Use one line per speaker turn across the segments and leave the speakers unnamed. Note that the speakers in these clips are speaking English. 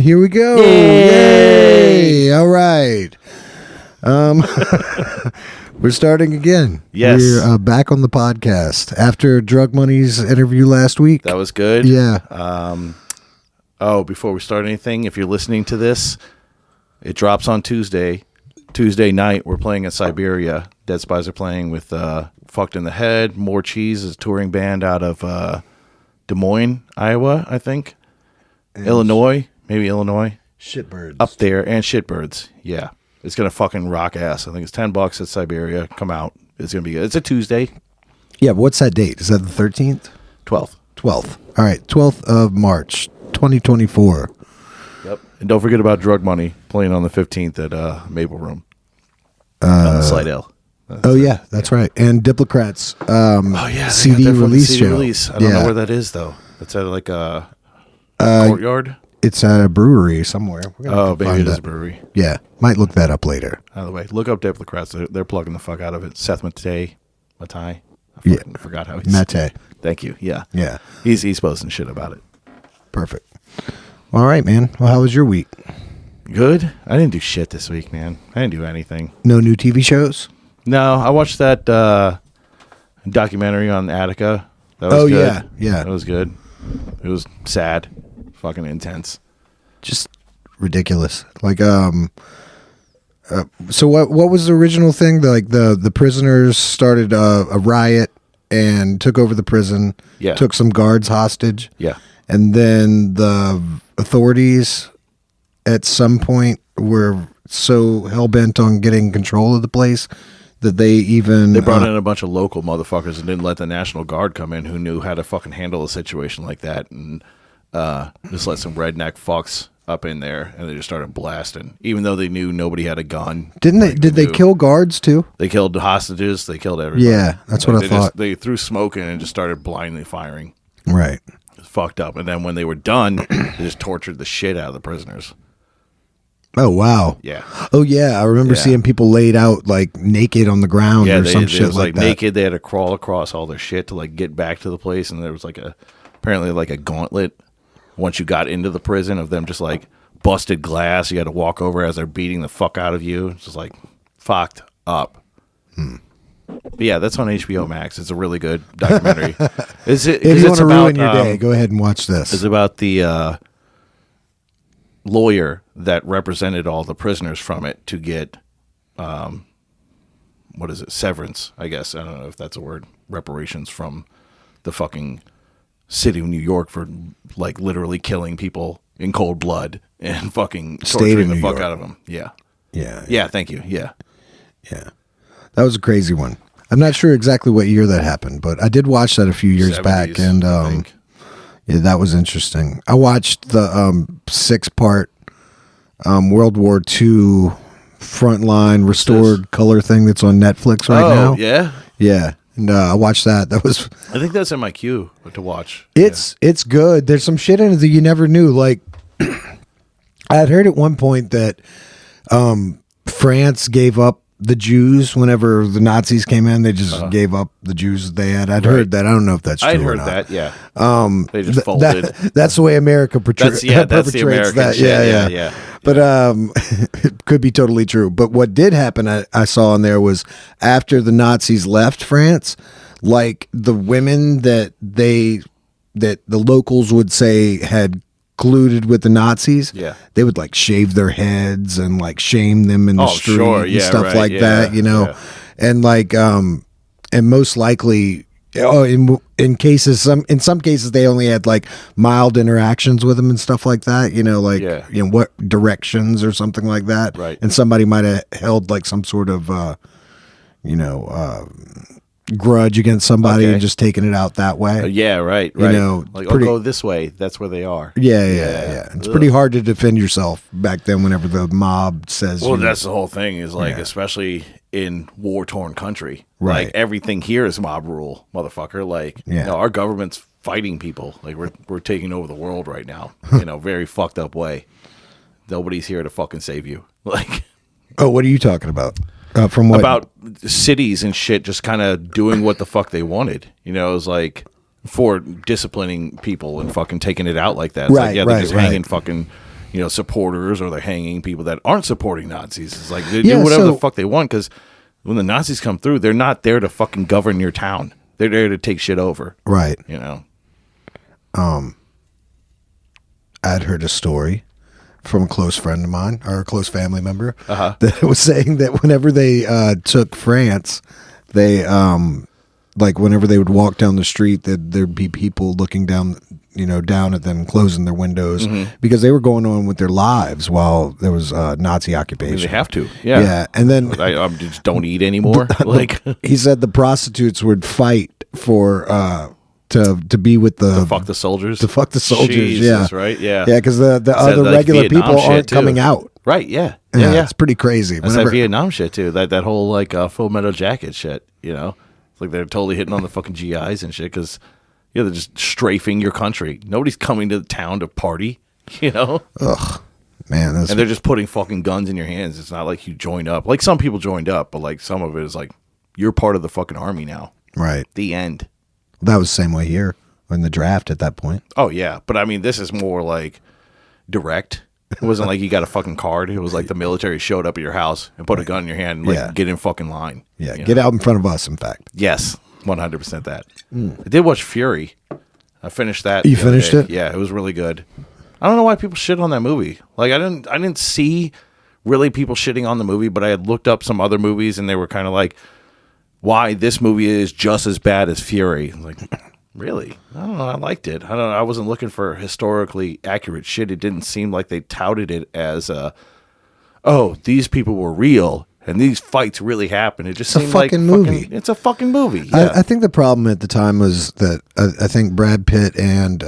Here we go. Yay! All right. We're starting again.
Yes.
We're back on the podcast after Drug Money's interview last week.
That was good.
Yeah.
Before we start anything, if you're listening to this, it drops on Tuesday. Tuesday night, we're playing at Siberia. Dead Spies are playing with Fucked in the Head. More Cheese is a touring band out of Des Moines, Iowa, I think. And Illinois. Maybe Illinois.
Shitbirds.
Up there. And Shitbirds. Yeah. It's going to fucking rock ass. I think it's $10 at Siberia. Come out. It's going to be good. It's a Tuesday.
Yeah, but what's that date? Is that the 13th?
12th.
12th. All right, 12th of March, 2024.
Yep. And don't forget about Drug Money playing on the 15th at Maple Room. On the Slidell.
That's right. And Diplocrats CD
CD
release show.
I don't know where that is, though. It's at like a courtyard?
It's at a brewery somewhere. We're gonna
maybe it is a brewery.
Yeah, might look that up later.
By the way, look up Diplocrats. They're plugging the fuck out of it. Seth Matai. I forgot how he's...
Matai.
Thank you. Yeah.
Yeah.
He's posting shit about it.
Perfect. All right, man. Well, how was your week?
Good. I didn't do shit this week, man. I didn't do anything.
No new TV shows?
No, I watched that documentary on Attica. That was good.
Yeah.
That was good. It was sad. Fucking intense.
Just ridiculous. Like, so what was the original thing? The prisoners started a riot and took over the prison.
Yeah.
Took some guards hostage.
Yeah.
And then the authorities at some point were so hell-bent on getting control of the place that they
brought in a bunch of local motherfuckers and didn't let the National Guard come in who knew how to fucking handle a situation like that, and just let some redneck fucks up in there, and they just started blasting, even though they knew nobody had a gun.
Didn't they? Did they kill guards too?
They killed hostages. They killed everybody.
Yeah, that's what I thought.
They threw smoke in and just started blindly firing.
Right.
It was fucked up. And then when they were done, they just tortured the shit out of the prisoners.
Oh, wow.
Yeah.
Oh, yeah. I remember seeing people laid out like naked on the ground or some shit like that.
Naked. They had to crawl across all their shit to like get back to the place. And there was apparently a gauntlet once you got into the prison of them just like busted glass. You had to walk over as they're beating the fuck out of you. It's just like fucked up. But yeah, that's on HBO Max. It's a really good documentary.
If you want to ruin your day, go ahead and watch this.
It's about the lawyer that represented all the prisoners from it to get severance, I guess. I don't know if that's a word. Reparations from the fucking city of New York for like literally killing people in cold blood and fucking torturing the fuck out of them. Yeah. Thank you. Yeah.
That was a crazy one. I'm not sure exactly what year that happened, but I did watch that a few years
70s,
back, and yeah, that was interesting. I watched the 6-part World War II frontline restored color thing that's on Netflix right now.
Yeah?
Yeah. And I watched that. That was...
I think that's in my queue to watch.
It's good. There's some shit in it that you never knew. Like, I had heard at one point that France gave up the Jews whenever the Nazis came in. They just gave up the Jews that they had. I'd heard that. I don't know if that's true.
I'd heard that, yeah. They just folded.
That's the way America perpetrates
that's the American
that.
Shit.
Yeah. But it could be totally true. But what did happen, I saw in there, was after the Nazis left France, like the women that the locals would say had colluded with the Nazis, they would like shave their heads and like shame them in the street and stuff like that, you know. And like and most likely in some cases they only had like mild interactions with them and stuff like that, you know, like you know, what directions or something like that,
right? And
somebody might have held like some sort of grudge against somebody and just taking it out that way.
Right.
You know,
like, go this way. That's where they are.
Yeah. It's pretty hard to defend yourself back then whenever the mob says...
Well, that's the whole thing is like, especially in war-torn country.
Right.
Like, everything here is mob rule, motherfucker. Like, you know, our government's fighting people. Like, we're taking over the world right now. You know, very fucked up way. Nobody's here to fucking save you. Like...
Oh, what are you talking about? From what?
About cities and shit just kind of doing what the fuck they wanted. You know, it was like for disciplining people and fucking taking it out like that. It's they're just hanging fucking supporters, or they're hanging people that aren't supporting Nazis. It's like they do whatever the fuck they want, because when the Nazis come through, they're not there to fucking govern your town. They're there to take shit over.
Right.
I'd
heard a story from a close friend of mine, or a close family member, that was saying that whenever they took France, they whenever they would walk down the street, that there'd be people looking down at them, closing their windows, because they were going on with their lives while there was Nazi occupation.
They have to, yeah.
And then
I just don't eat anymore.
He said the prostitutes would fight for to be with
to fuck the soldiers.
To fuck the soldiers,
Jesus, right? Yeah,
yeah, because the other regular Vietnam people aren't coming out.
Right? Yeah.
It's pretty crazy.
That's that Vietnam shit too. That whole Full Metal Jacket shit. It's like they're totally hitting on the fucking GIs and shit, because they're just strafing your country. Nobody's coming to the town to party.
Ugh, man.
And they're just putting fucking guns in your hands. It's not like you joined up. Like, some people joined up, but like some of it is like you're part of the fucking army now.
Right.
The end.
That was the same way here in the draft at that point.
Oh, yeah. But I mean, this is more like direct. It wasn't like you got a fucking card. It was like the military showed up at your house and put a gun in your hand and get in fucking line.
Yeah, get out in front of us, in fact.
Yes, 100% that. I did watch Fury. I finished that.
You finished it?
Yeah, it was really good. I don't know why people shit on that movie. Like, I didn't see really people shitting on the movie, but I had looked up some other movies, and they were kind of like, why this movie is just as bad as Fury. I'm like, really? I don't know. I liked it. I don't know. I wasn't looking for historically accurate shit. It didn't seem like they touted it as these people were real and these fights really happened. It just seemed like
movie.
It's a fucking movie. Yeah.
I think the problem at the time was that I think Brad Pitt and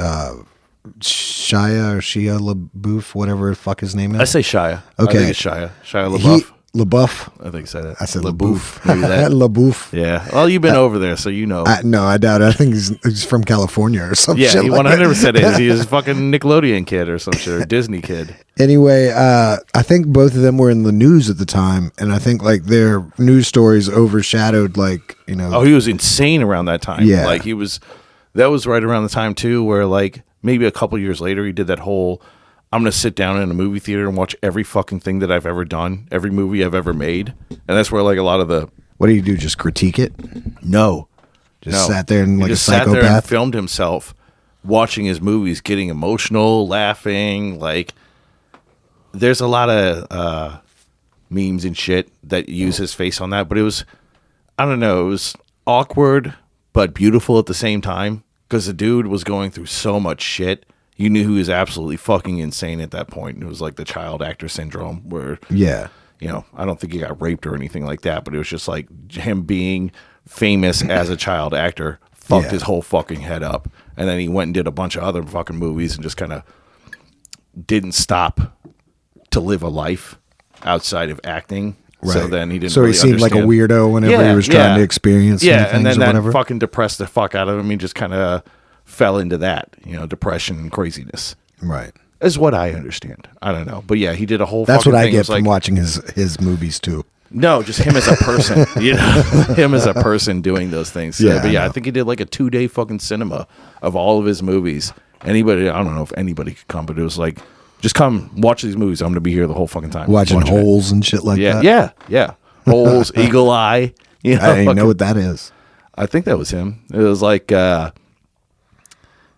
Shia LaBeouf, whatever the fuck his name is.
I say Shia.
Okay.
I think it's Shia LaBeouf.
LaBeouf.
I think so.
I said LaBeouf.
Maybe that.
LaBeouf.
Yeah. Well, you've been over there, so you know.
No, I doubt it. I think he's from California or some shit.
Yeah, he 100% is. He is a fucking Nickelodeon kid or some shit, or Disney kid.
Anyway, I think both of them were in the news at the time, and I think like their news stories overshadowed
Oh, he was insane around that time.
Yeah.
Like that was right around the time too where like maybe a couple years later he did that whole I'm going to sit down in a movie theater and watch every fucking thing that I've ever done, every movie I've ever made. And that's where like a lot of the...
What do you do? Just critique it?
No.
Sat there and like a
sat
psychopath?
there and filmed himself watching his movies, getting emotional, laughing. Like, there's a lot of memes and shit that use his face on that. But it was, I don't know, it was awkward but beautiful at the same time. Because the dude was going through so much shit. You knew he was absolutely fucking insane at that point. It was like the child actor syndrome where, I don't think he got raped or anything like that, but it was just like him being famous as a child actor fucked his whole fucking head up. And then he went and did a bunch of other fucking movies and just kind of didn't stop to live a life outside of acting. Right. So then he didn't. So
he seemed like a weirdo whenever he was trying to experience.
And then that fucking depressed the fuck out of him. He just kind of fell into that, depression and craziness.
Right.
Is what I understand. I don't know. But yeah, he did a whole
That's
fucking
what I
thing.
get from watching his movies too.
No, just him as a person. Him as a person doing those things.
Yeah,
but yeah, I think he did like a 2-day fucking cinema of all of his movies. I don't know if anybody could come, but it was like, just come watch these movies. I'm going to be here the whole fucking time.
Watching Holes and shit like that.
Yeah. Holes, Eagle Eye.
I didn't even know what that is.
I think that was him. It was like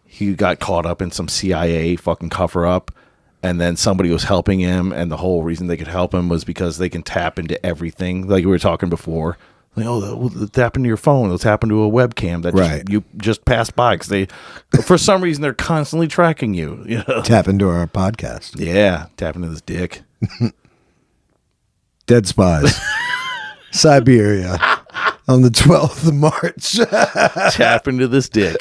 he got caught up in some CIA fucking cover up, and then somebody was helping him, and the whole reason they could help him was because they can tap into everything, like we were talking before. Like, they'll tap into your phone. They'll tap into a webcam that you just passed by because they, for some reason, they're constantly tracking you.
Tap into our podcast.
Yeah, tap into this dick.
Dead Spies, Siberia, on the 12th of March.
Tap into this dick.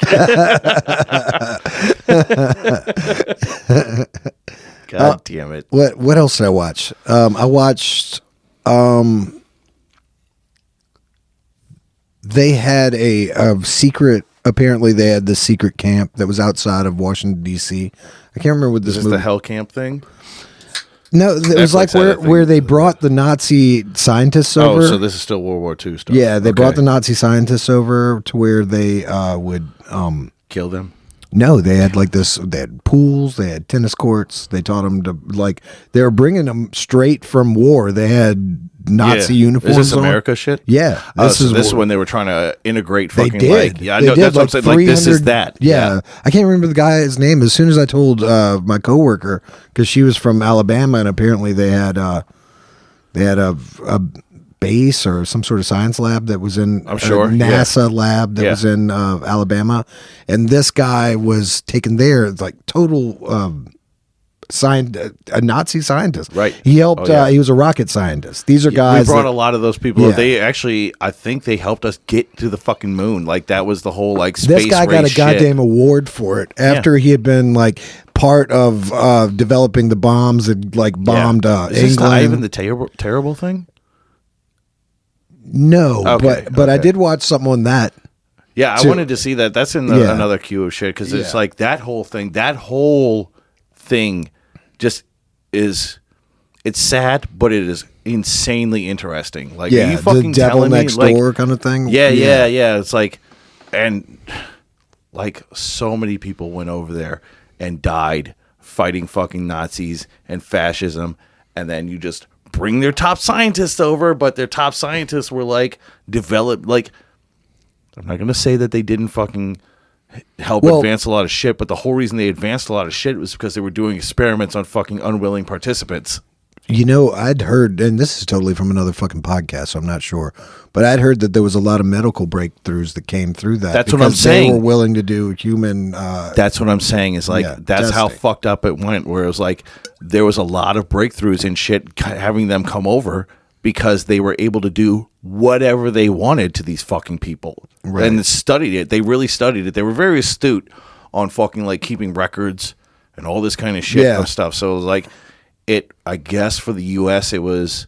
God damn it!
What else did I watch? I watched. They had a secret. Apparently, they had this secret camp that was outside of Washington D.C. I can't remember what this
is.
Movie.
The Hell Camp thing.
No, it was like where they brought the Nazi scientists over.
Oh, so this is still World War II stuff.
Yeah, they brought the Nazi scientists over to where they would
kill them.
No, they had like this. They had pools. They had tennis courts. They taught them to like. They were bringing them straight from war. They had Nazi uniforms.
Is this
on.
America shit?
Yeah,
This is when they were trying to integrate.
They
Fucking
did.
like yeah, I
They
know
did,
that's what I'm saying. Like this is that.
Yeah. I can't remember the guy's name. As soon as I told my coworker, because she was from Alabama, and apparently they had a base or some sort of science lab that was in
I'm sure,
NASA lab that was in Alabama, and this guy was taken there like total a Nazi scientist.
Right.
He helped. He was a rocket scientist. These are guys.
We brought a lot of those people.
Yeah.
They actually, I think they helped us get to the fucking moon. Like that was the whole like space
This guy got a goddamn award for it after he had been like part of developing the bombs and like bombed
Is this
England.
not even the terrible thing?
No,
Okay,
but I did watch something on that.
Yeah,
too.
I wanted to see that. That's in another queue of shit because it's like that whole thing. That whole thing just is. It's sad, but it is insanely interesting. Like, are you fucking
the devil
telling me,
next
like,
door kind of thing.
Yeah. It's like, and like so many people went over there and died fighting fucking Nazis and fascism, and then you just bring their top scientists over, but their top scientists were like developed. Like, I'm not gonna say that they didn't fucking help advance a lot of shit, but the whole reason they advanced a lot of shit was because they were doing experiments on fucking unwilling participants.
You know, I'd heard, and this is totally from another fucking podcast, so I'm not sure, but I'd heard that there was a lot of medical breakthroughs that came through that.
That's what I'm saying.
They were willing to do human.
That's what I'm saying. Is like that's how fucked up it went. Where it was like there was a lot of breakthroughs and shit, having them come over because they were able to do whatever they wanted to these fucking people, and studied it. They really studied it. They were very astute on fucking like keeping records and all this kind of shit and stuff. So it was like. I guess for the U.S. it was,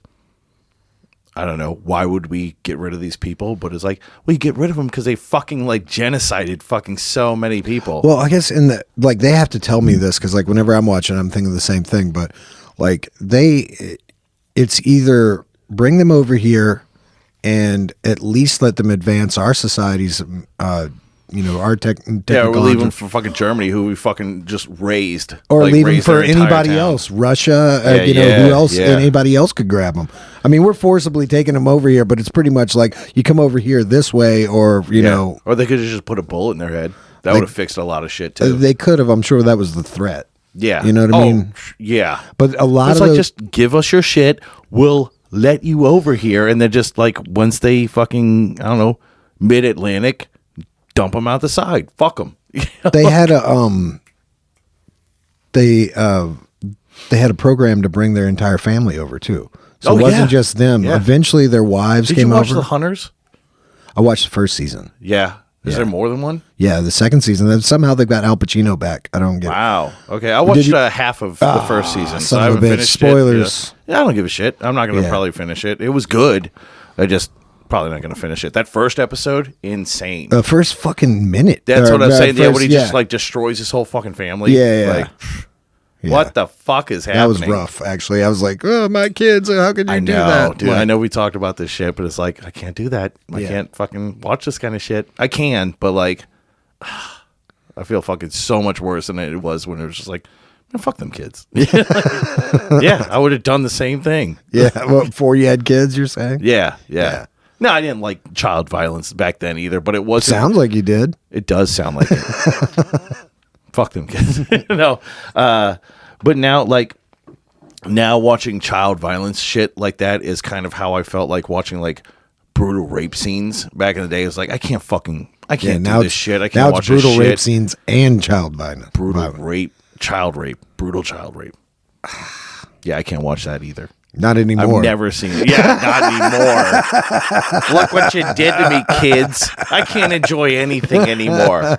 I don't know, why would we get rid of these people? But it's like, well, you get rid of them because they fucking like genocided fucking so many people.
Well, I guess like they have to tell me this because like whenever I'm watching, I'm thinking the same thing. But like it's either bring them over here and at least let them advance our society's our technology.
Yeah, we'll leave them for fucking Germany, who we fucking just raised.
Or
like,
leave them
raised
for
their entire
anybody
town.
else. Russia, who else? Anybody else could grab them. I mean, we're forcibly taking them over here, but it's pretty much like you come over here this way, or you know,
or they could have just put a bullet in their head. That would have fixed a lot of shit too.
They could have. I'm sure that was the threat.
Yeah,
you know what I mean.
Yeah,
but a lot
it's
of
like just give us your shit. We'll let you over here, and then just like once they fucking mid-Atlantic. Dump them out the side. Fuck them.
They had a they had a program to bring their entire family over too. So it wasn't just them. Yeah. Eventually, their wives came over.
Did you watch The Hunters?
I watched the first season.
Yeah. Is there more than one?
Yeah, the second season. Then somehow they've got Al Pacino back. I don't get it.
Wow. Okay, I watched half of the first season. So I haven't finished
Spoilers.
It. Yeah, I don't give a shit. I'm not going to probably finish it. It was good. I just probably not going to finish it. That first episode, insane.
The first fucking minute.
That's what I'm saying. Yeah, when he just like destroys his whole fucking family.
Yeah.
Like, what the fuck is happening?
That was rough, actually. I was like, oh, my kids, how could you do that?
Dude, I know we talked about this shit, but it's like, I can't do that. I can't fucking watch this kind of shit. I can, but like, I feel fucking so much worse than it was when it was just like, man, fuck them kids. Yeah, I would have done the same thing.
Yeah, before you had kids, you're saying?
Yeah. No, I didn't like child violence back then either, but it wasn't.
Sounds like you did.
It does sound like it. Fuck them kids. No. But now watching child violence shit like that is kind of how I felt like watching like brutal rape scenes back in the day. It's like, I can't do this shit. I can't watch this shit.
Brutal rape scenes and child violence.
Brutal rape, child rape, brutal child rape. Yeah, I can't watch that either.
Not anymore.
I've never seen it. Yeah, not anymore. Look what you did to me, kids. I can't enjoy anything anymore.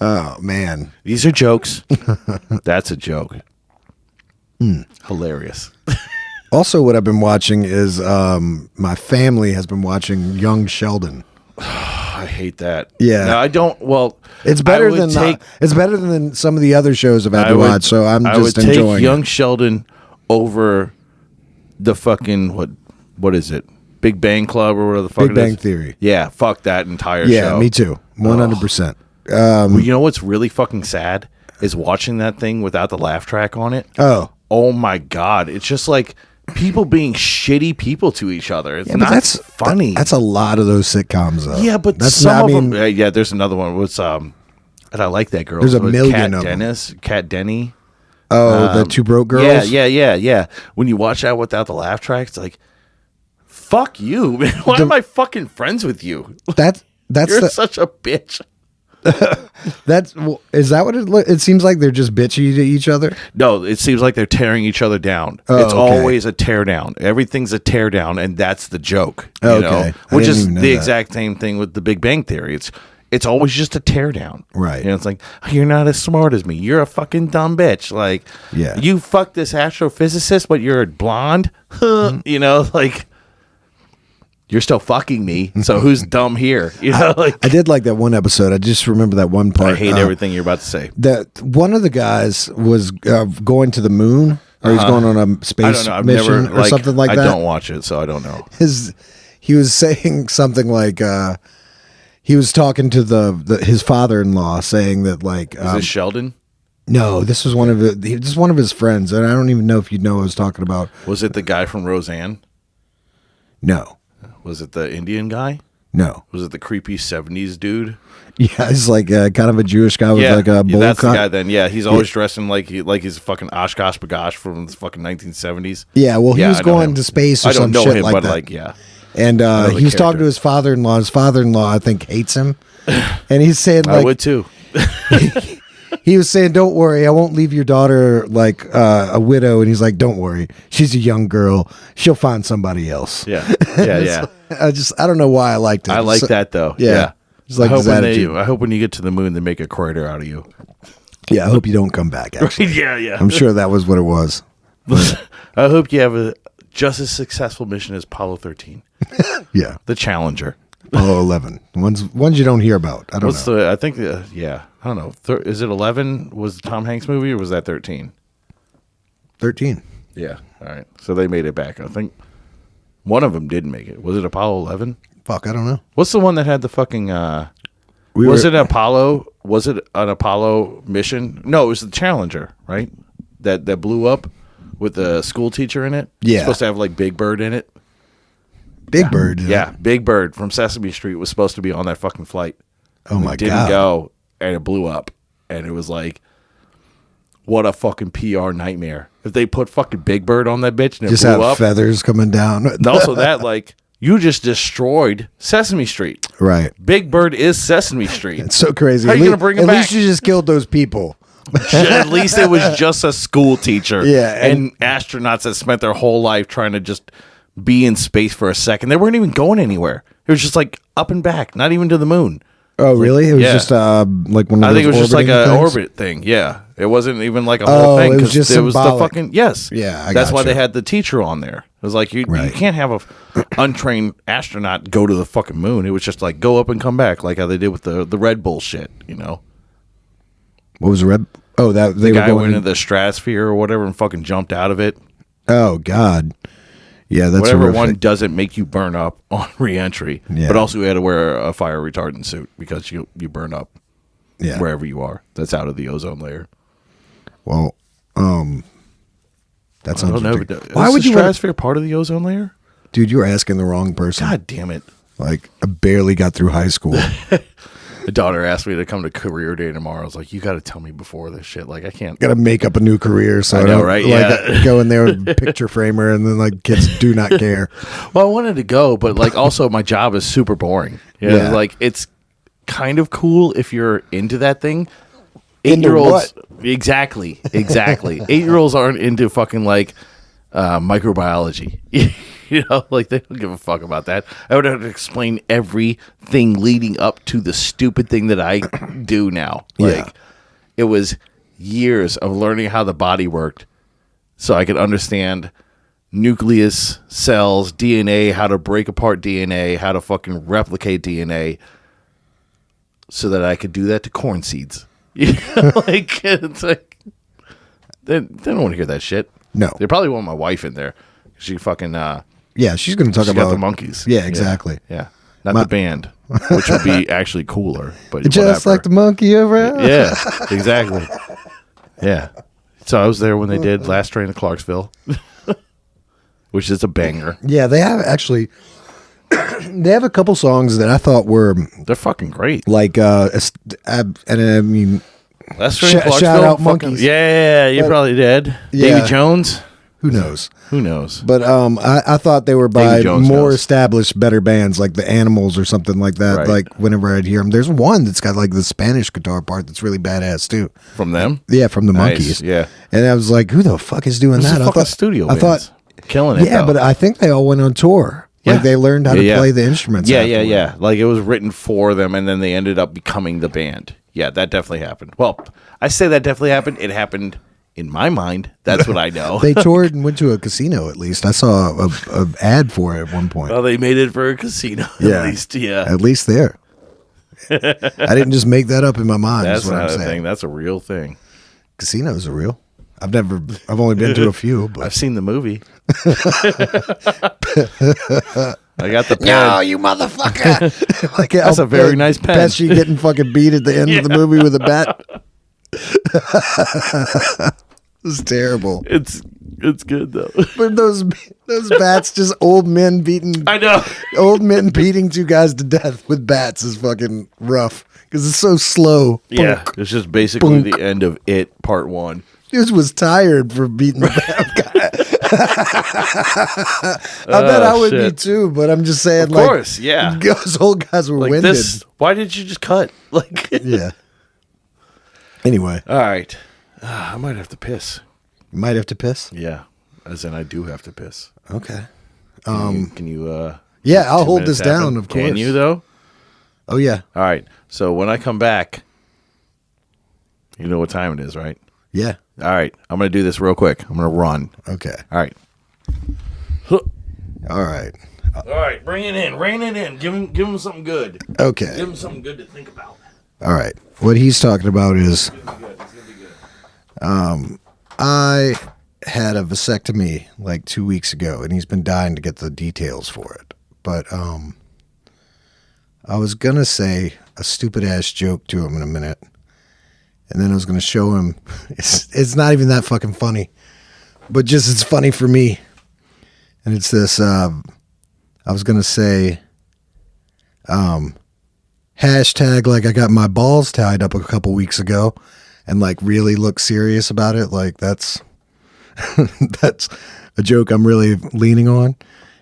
Oh, man.
These are jokes. That's a joke. Hilarious.
Also, what I've been watching is my family has been watching Young Sheldon.
I hate that.
Yeah.
No, I don't. Well,
it's better than it's better than some of the other shows I've had to watch. So I'm just enjoying.
I would take Young Sheldon over the fucking what is it? Big Bang Club or whatever the fuck.
Big Bang Theory.
Yeah, fuck that entire show.
Yeah, me too. 100%.
Well, you know what's really fucking sad is watching that thing without the laugh track on it. Oh my God. It's just like people being shitty people to each other. It's not
that's
funny.
That's a lot of those sitcoms, though.
Yeah, but
that's
some of them. Yeah, there's another one. What's and I like that girl.
There's a million of
them. Kat Denny.
The Two Broke Girls.
Yeah. When you watch that without the laugh track, it's like, fuck you, man. Why am I fucking friends with you?
That's
You're such a bitch.
Is that what it seems like? They're just bitchy to each other.
No, it seems like they're tearing each other down. It's always a tear down. Everything's a tear down, and that's the joke. You know? Which is the exact same thing with the Big Bang Theory. It's always just a tear down.
Right.
You know, it's like, oh, you're not as smart as me. You're a fucking dumb bitch. Like, you fucked this astrophysicist, but you're blonde. You know, like, you're still fucking me. So who's dumb here? You know,
I did like that one episode. I just remember that one part.
I hate everything you're about to say.
That one of the guys was going to the moon, or he's going on a space mission or something like that.
I don't watch it, so I don't know.
He was saying something like he was talking to his father-in-law, saying that like
is this Sheldon?
No, this was one of his friends, and I don't even know if you know what I was talking about.
Was it the guy from Roseanne?
No.
Was it the Indian guy?
No.
Was it the creepy 70s dude?
Yeah, he's like kind of a Jewish guy with like a bowl
that's
cut.
the guy then. Yeah, he's always dressing like he's fucking Oshkosh Bagosh from the fucking 1970s.
Yeah, well, he was going to space or some shit like that. And he was talking to his father-in-law. His father-in-law, I think, hates him. And he's saying, like...
I would, too.
He was saying, don't worry, I won't leave your daughter like a widow. And he's like, don't worry. She's a young girl. She'll find somebody else.
Yeah.
I don't know why I liked it.
I like that, though.
Yeah. Just like
I hope when you get to the moon, they make a crater out of you.
Yeah, I hope you don't come back, actually.
Yeah.
I'm sure that was what it was.
I hope you have a just as successful mission as Apollo 13.
Yeah.
The Challenger.
Apollo 11. Ones you don't hear about. I don't know.
I think, I don't know. Is it 11? Was the Tom Hanks movie, or was that 13?
13.
Yeah. All right. So they made it back. I think one of them didn't make it. Was it Apollo 11?
Fuck, I don't know.
What's the one that had the fucking... Was it an Apollo mission? No, it was the Challenger, right? That blew up with the school teacher in it.
Yeah.
It's supposed to have like Big Bird in it.
Big Bird?
Yeah, Big Bird from Sesame Street was supposed to be on that fucking flight.
Oh my God.
It didn't go, and it blew up. And it was like, what a fucking PR nightmare. If they put fucking Big Bird on that bitch and it
just
blew
have
up.
feathers coming down.
And also that, like, you just destroyed Sesame Street.
Right.
Big Bird is Sesame Street.
It's so crazy.
How are you going to bring it back?
At least you just killed those people.
At least it was just a school teacher.
Yeah.
And astronauts that spent their whole life trying to just be in space for a second. They weren't even going anywhere. It was just like up and back, not even to the moon.
Oh, really? It was just like one of those
I think it was just like an
things?
orbit thing. Yeah. It wasn't even like a whole thing.
It was just
it was the
symbolic.
fucking, yes.
Yeah,
that's why
gotcha.
they had the teacher on there. It was like, you can't have a untrained astronaut go to the fucking moon. It was just like, go up and come back, like how they did with the Red Bull shit, you know?
What was the Red? Oh, that they
the
were
guy
going
went into the stratosphere or whatever and fucking jumped out of it.
Oh, God. Yeah, that's
whatever
horrific.
one doesn't make you burn up on re-entry.
Yeah.
But also you had to wear a fire retardant suit because you burn up wherever you are. That's out of the ozone layer.
Well, that sounds
I don't know.
ridiculous.
Why would the stratosphere part of the ozone layer?
Dude, you were asking the wrong person.
God damn it.
Like, I barely got through high school.
The daughter asked me to come to career day tomorrow. I was like, you got to tell me before this shit. Like, I can't.
Got to make up a new career. So
I know, right?
Like, go in there with a picture framer and then, like, kids do not care.
Well, I wanted to go, but, like, also my job is super boring. You know,
Yeah.
like, it's kind of cool if you're into that thing.
Into
8-year-olds. Exactly. 8-year-olds aren't into fucking, like, microbiology. You know, like, they don't give a fuck about that. I would have to explain everything leading up to the stupid thing that I do now. Like, it was years of learning how the body worked so I could understand nucleus, cells, DNA, how to break apart DNA, how to fucking replicate DNA, so that I could do that to corn seeds. You know, like, it's like, they don't want to hear that shit.
No.
They probably want my wife in there. She fucking...
Yeah, she's going to talk
She
about
got the monkeys.
Yeah, exactly.
Yeah. Not the band. which would be actually cooler. But
just
whatever.
like the monkey around.
Yeah, exactly. Yeah. So I was there when they did Last Train to Clarksville, which is a banger.
Yeah, they have actually. They have a couple songs that I thought were
They're fucking great.
like, and I mean,
Last Train to Clarksville.
shout out
fucking-
Monkeys.
Yeah, you probably did.
Yeah.
Davy Jones.
who knows?
Who knows?
But I thought they were by
Davy Jones
more
knows.
established, better bands like the Animals or something like that.
Right.
Like whenever I'd hear them, there's one that's got like the Spanish guitar part that's really badass too.
From them?
Yeah, from the
Nice,
Monkeys.
yeah.
And I was like, who the fuck is doing
This
that?
is fucking studio
I thought,
killing it.
yeah,
though.
but I think they all went on tour.
Yeah.
Like they learned how to play the instruments.
Yeah,
afterward.
yeah. Like it was written for them, and then they ended up becoming the band. Yeah, that definitely happened. Well, I say that definitely happened. It happened in my mind. That's what I know.
They toured and went to a casino. At least I saw a ad for it at one point.
Well, they made it for a casino.
Yeah.
At least, yeah.
At least there. I didn't just make that up in my mind.
That's
is what
not
I'm
a
saying.
thing. That's a real thing.
Casinos are real. I've only been to a few, but
I've seen the movie. I got the pen.
no, you motherfucker! Like
That's a very nice pen.
Pesci getting fucking beat at the end of the movie with a bat. It's terrible.
It's good though.
But those bats, just old men beating
I know.
old men beating two guys to death with bats is fucking rough because it's so slow.
Yeah,
Bunk.
it's just basically
Bunk.
the end of It Part 1.
Dude was tired for beating the bad guy. I bet I would be
shit.
too, but I'm just saying,
Of
like,
course, yeah.
those old guys were
Like
winded.
this. Why did you just cut? Like,
Yeah. Anyway,
all right. I might have to piss.
you might have to piss.
Yeah, as in I do have to piss.
Okay.
Can you?
Yeah, I'll
2
hold
minutes
this down,
happen?
of course.
Can you though?
Oh yeah,
All right. So when I come back, you know what time it is, right?
yeah.
All right. I'm gonna do this real quick. I'm gonna run.
Okay.
All right.
All right.
All right. Bring it in. Rein it in. Give him something good.
Okay.
Give him something good to think about.
All right. What he's talking about is
It's gonna be good. It's gonna be good.
I had a vasectomy like 2 weeks ago, and he's been dying to get the details for it. But I was gonna say a stupid ass joke to him in a minute, and then I was gonna show him. It's not even that fucking funny, but just it's funny for me. And it's this. I was gonna say. Hashtag like I got my balls tied up a couple weeks ago, and like really look serious about it. Like that's that's a joke I'm really leaning on.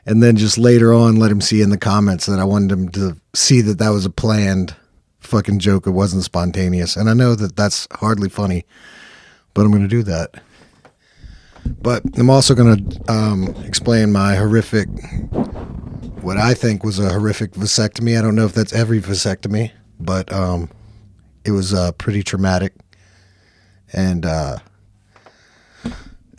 And then just later on, let him see in the comments that I wanted him to see that that was a planned fucking joke. It wasn't spontaneous. And I know that that's hardly funny, but I'm going to do that. But I'm also going to explain my horrific, what I think was a horrific vasectomy. I don't know if that's every vasectomy, but it was pretty traumatic. And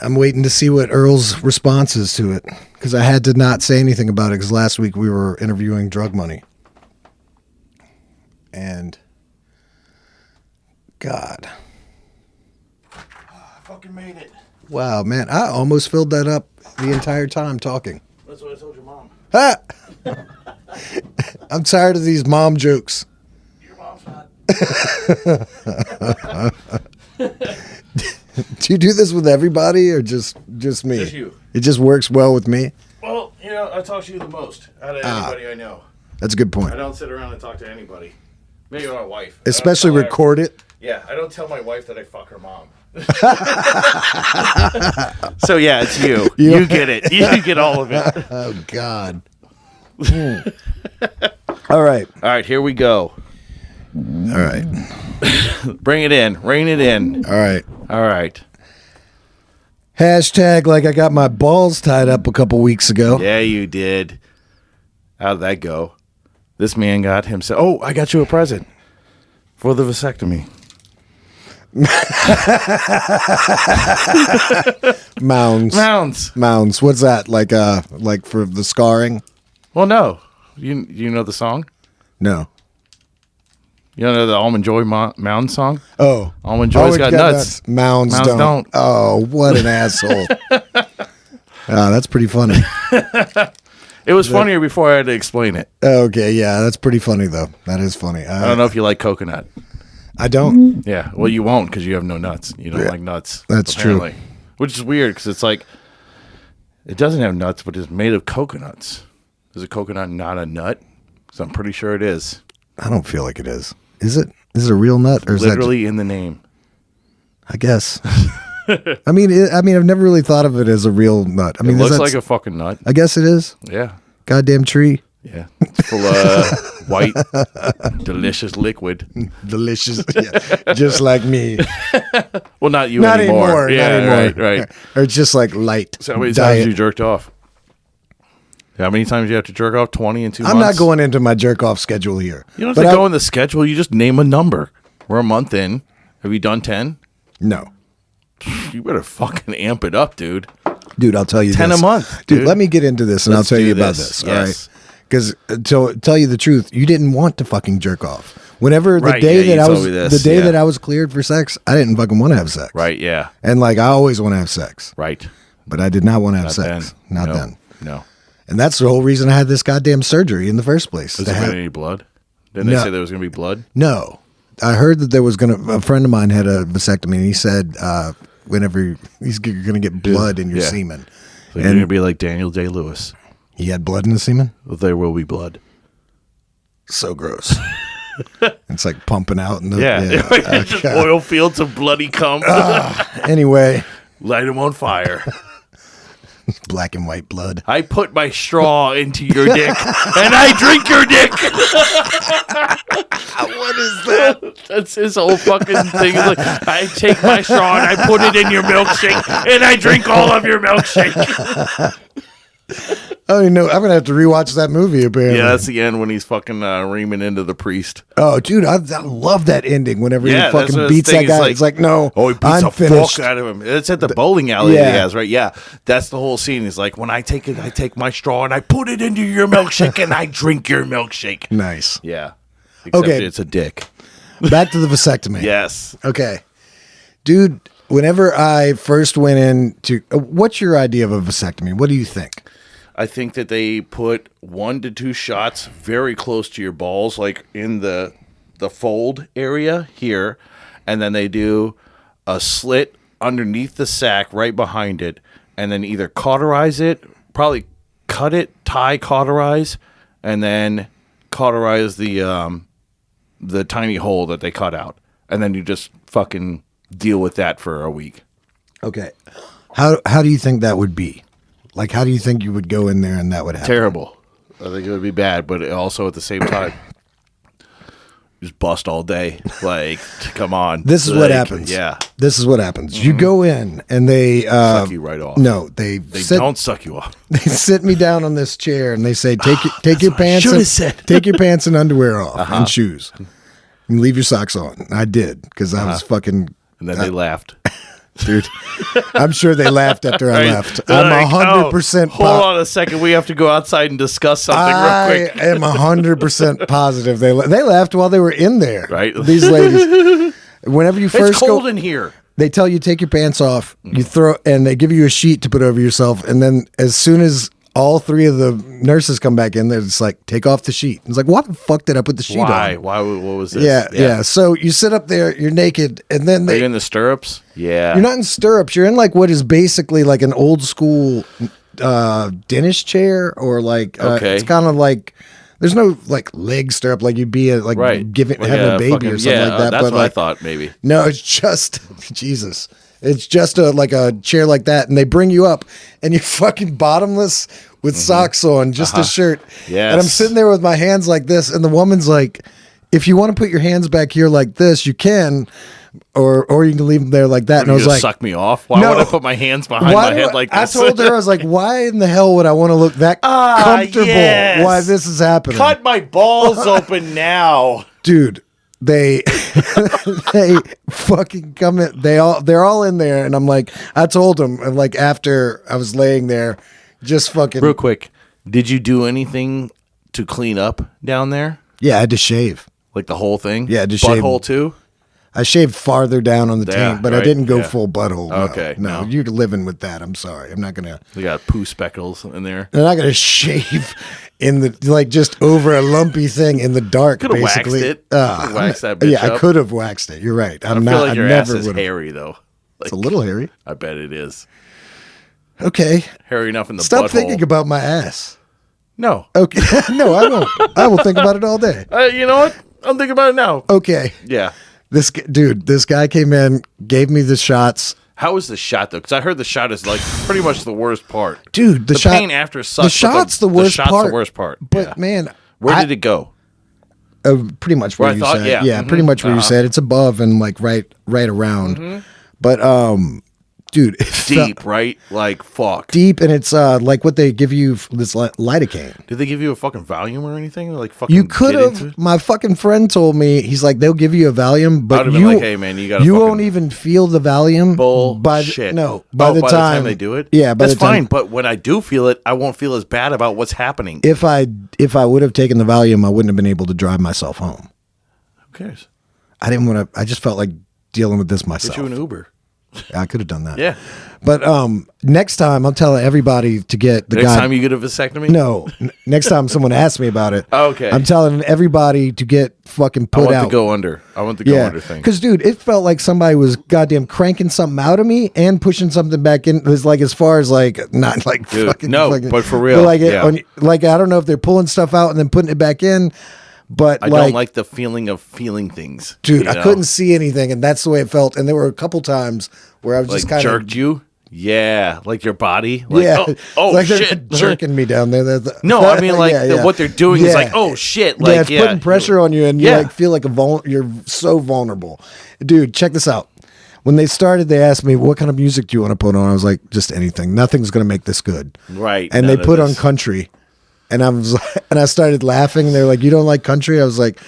I'm waiting to see what Earl's response is to it, because I had to not say anything about it because last week we were interviewing Drug Money. And God.
I fucking made it.
Wow, man. I almost filled that up the entire time talking.
That's what I told your mom.
Ah! I'm tired of these mom jokes.
Your mom's not.
Do you do this with everybody or just me?
Just you.
It just works well with me?
Well, you know, I talk to you the most out of anybody I know.
That's a good point.
I don't sit around and talk to anybody. Maybe my wife.
Especially record it.
Yeah, I don't tell my wife that I fuck her mom. So yeah, it's you. You get it. You get all of it.
Oh, God. All right.
All right, here we go.
All right.
Bring it in. Rein it in.
All right.
All right.
Hashtag like I got my balls tied up a couple weeks ago.
Yeah, you did. How'd that go? This man got himself. Oh, I got you a present for the vasectomy.
Mounds. Mounds. What's that? Like for the scarring?
Well, no. You know the song?
No.
You know the Almond Joy Mound song?
Oh.
Almond Joy's got nuts.
Mounds don't. Oh, what an asshole. That's pretty funny.
It was funnier before I had to explain it.
Okay, yeah, that's pretty funny though. That is funny.
I don't know if you like coconut.
I don't.
Yeah, well, you won't because you have no nuts. You don't like nuts.
That's
apparently.
true.
Which is weird because it's like it doesn't have nuts, but it's made of coconuts. Is a coconut not a nut? Because I'm pretty sure it is.
I don't feel like it is. Is it? Is it a real nut or is
Literally in the name?
I guess. I mean, I've never really thought of it as a real nut. I mean,
It looks like a fucking nut.
I guess it is.
Yeah.
Goddamn tree.
Yeah. It's full of white, delicious liquid.
Delicious. Yeah. Just like me.
Well, not you
Not
anymore.
anymore.
Yeah,
not anymore.
right.
Or just like light.
So how many
diet.
times you jerked off? How many times you have to jerk off? 20 in 2 months?
I'm not going into my jerk off schedule here.
You don't have to go in the schedule. You just name a number. We're a month in. Have you done 10?
No.
You better fucking amp it up, dude.
Dude, I'll tell you
10
this.
a month.
Dude, let me get into this and
Let's
I'll tell you
do
about
this.
this.
Yes.
All right. Because to tell you the truth, you didn't want to fucking jerk off. Whenever the
Right,
day
yeah,
that I
you
was
told me this,
the day
yeah.
that I was cleared for sex, I didn't fucking want to have sex.
Right, yeah.
And like I always want to have sex.
Right.
But I did not want to have
Not
sex.
then.
Not
No.
then.
No.
And that's the whole reason I had this goddamn surgery in the first place.
Has
To
there
have-
been any blood? Didn't
No.
they say there was going to be blood?
No. I heard that there was a friend of mine had a vasectomy and he said whenever you're going to get blood in your
Yeah.
semen.
So you're going to be like Daniel Day-Lewis.
He had blood in the semen?
There will be blood.
So gross. It's like pumping out. In the,
Yeah. Just oil fields of bloody cum.
Anyway,
Light them on fire.
black and white blood.
I put my straw into your dick, and I drink your dick.
What is that?
That's his whole fucking thing. It's like, I take my straw and I put it in your milkshake, and I drink all of your milkshake.
Oh, you know, I'm going to have to rewatch that movie apparently.
Yeah, that's the end when he's fucking reaming into the priest.
Oh, dude, I love that ending whenever
Yeah,
he
that's what
fucking
his
beats
thing
that
is
guy.
like.
It's like, no,
Oh, he beats
I'm
the
finished.
fuck out of him. It's at the bowling alley that he
Yeah.
has, right? Yeah, that's the whole scene. He's like, when I take it, I take my straw and I put it into your milkshake and I drink your milkshake.
Nice.
Yeah. Except
Okay.
it's a dick.
Back to the vasectomy.
Yes.
Okay. Dude, whenever I first went into what's your idea of a vasectomy? What do you think?
I think that they put 1 to 2 shots very close to your balls, like in the fold area here, and then they do a slit underneath the sac right behind it, and then either cauterize it, probably cut it, tie cauterize, and then cauterize the tiny hole that they cut out, and then you just fucking deal with that for a week.
Okay. How do you think that would be? Like, how do you think you would go in there and that would happen?
Terrible. I think it would be bad, but also at the same time, just bust all day. Like, come on.
This is what happens.
Yeah.
This is what happens. You go in and they
Suck you right off.
No,
They don't suck you off.
They sit me down on this chair and they say, take your
what I
pants
shoulda
and,
said.
take your pants and underwear off and shoes. And leave your socks on. I did because I was fucking
And then they laughed.
dude. I'm sure they laughed after I
Right?
left.
They're
I'm
like,
100%
Hold on a second. We have to go outside and discuss something
I
real quick.
am 100% positive they laughed while they were in there.
Right.
These ladies. Whenever you first
It's cold
go,
in here.
they tell you take your pants off. You throw and they give you a sheet to put over yourself. And then as soon as all 3 of the nurses come back in, they're just like, take off the sheet. It's like, what the fuck did I put the sheet
Why?
on?
Why? What was this?
Yeah. So you sit up there, you're naked, and then
Are you in the stirrups? Yeah.
you're not in stirrups. You're in like what is basically like an old school dentist chair, or like
Okay.
it's kind of like there's no like leg stirrup like you'd be like
right.
having a baby
fucking,
or something like that.
That's
but
what I
like,
thought maybe.
no, it's just Jesus. It's just like a chair like that, and they bring you up, and you're fucking bottomless with socks on, just a shirt.
Yes.
And I'm sitting there with my hands like this, and the woman's like, "If you want to put your hands back here like this, you can, or you can leave them there like that." And I
You
was
just
like,
suck me off. Why
No.
would I put my hands behind
why
my
do
head like this?
I told her, I was like, why in the hell would I want to look that comfortable
yes.
while this is happening?
Cut my balls open now.
Dude, they they fucking come in. They're all in there, and I'm like, I told them, and like after I was laying there, just fucking
Real quick, did you do anything to clean up down there?
yeah, I had to shave.
Like the whole thing?
Yeah, just shave.
Butthole too?
I shaved farther down on the taint, but I
right,
didn't go
yeah.
full butthole. No,
Okay,
no,
no.
you're living with that. I'm sorry. I'm not gonna.
They got poo speckles in there.
I'm not gonna shave in the like just over a lumpy thing in the dark.
Could have waxed
basically,
it. Could've waxed that bitch
yeah, I
up.
could have waxed it. You're right.
I feel like your ass is hairy though.
It's a little hairy.
I bet it is.
Okay,
Hairy enough in the
stop
butthole.
thinking about my ass.
No.
Okay, no, I won't. I will think about it all day.
You know what? I'm thinking about it now.
Okay,
Yeah.
this guy came in, gave me the shots.
How was the shot though? Because I heard the shot is like pretty much the worst part.
Dude,
the pain after sucks.
The shot's the worst part.
The worst part.
But
yeah.
man,
Where did it go?
pretty much where
Where I
you
thought,
said.
yeah.
Yeah, pretty much where you said. It's above and like right around. But dude, it
Deep,
felt
right? Like fuck.
deep, and it's like what they give you this lidocaine.
Did they give you a fucking Valium or anything? Like fucking.
You could
get into
have.
it?
My fucking friend told me he's like they'll give you a Valium,
I'd
but
have been like, hey man, you got.
you won't even feel the Valium
Bullshit.
by the time
they do it.
Yeah,
that's
the time,
fine. But when I do feel it, I won't feel as bad about what's happening.
If I would have taken the Valium, I wouldn't have been able to drive myself home.
Who cares?
I didn't want to. I just felt like dealing with this myself.
Get you an Uber.
I could have done that.
Yeah.
But next time I'm telling everybody to get the
Next
guy.
time you get a vasectomy.
No, next time someone asks me about it.
Okay.
I'm telling everybody to get fucking
I
put
want
out.
to go under. I want the go under thing.
Because dude, it felt like somebody was goddamn cranking something out of me and pushing something back in. It was like as far as like not like
Dude,
fucking
no,
fucking,
but for real,
but like
yeah.
like I don't know if they're pulling stuff out and then putting it back in. But
I don't like the feeling of feeling things.
dude,
you
I
know?
couldn't see anything, and that's the way it felt. And there were a couple times where I was
Like
just kind
jerked
of
you. Yeah, like your body. Like,
yeah,
oh
like they're
shit,
jerking me down there.
No, I mean like
Yeah.
what they're doing is
Yeah.
like, oh shit, like
it's putting pressure on you, and you
Yeah.
like feel like you're so vulnerable. Dude, check this out. When they started, they asked me, "What kind of music do you want to put on?" I was like, "Just anything. Nothing's gonna make this good."
Right.
And
none
they
of
put on
this.
country, and I was and I started laughing. They're like, "You don't like country?" I was like,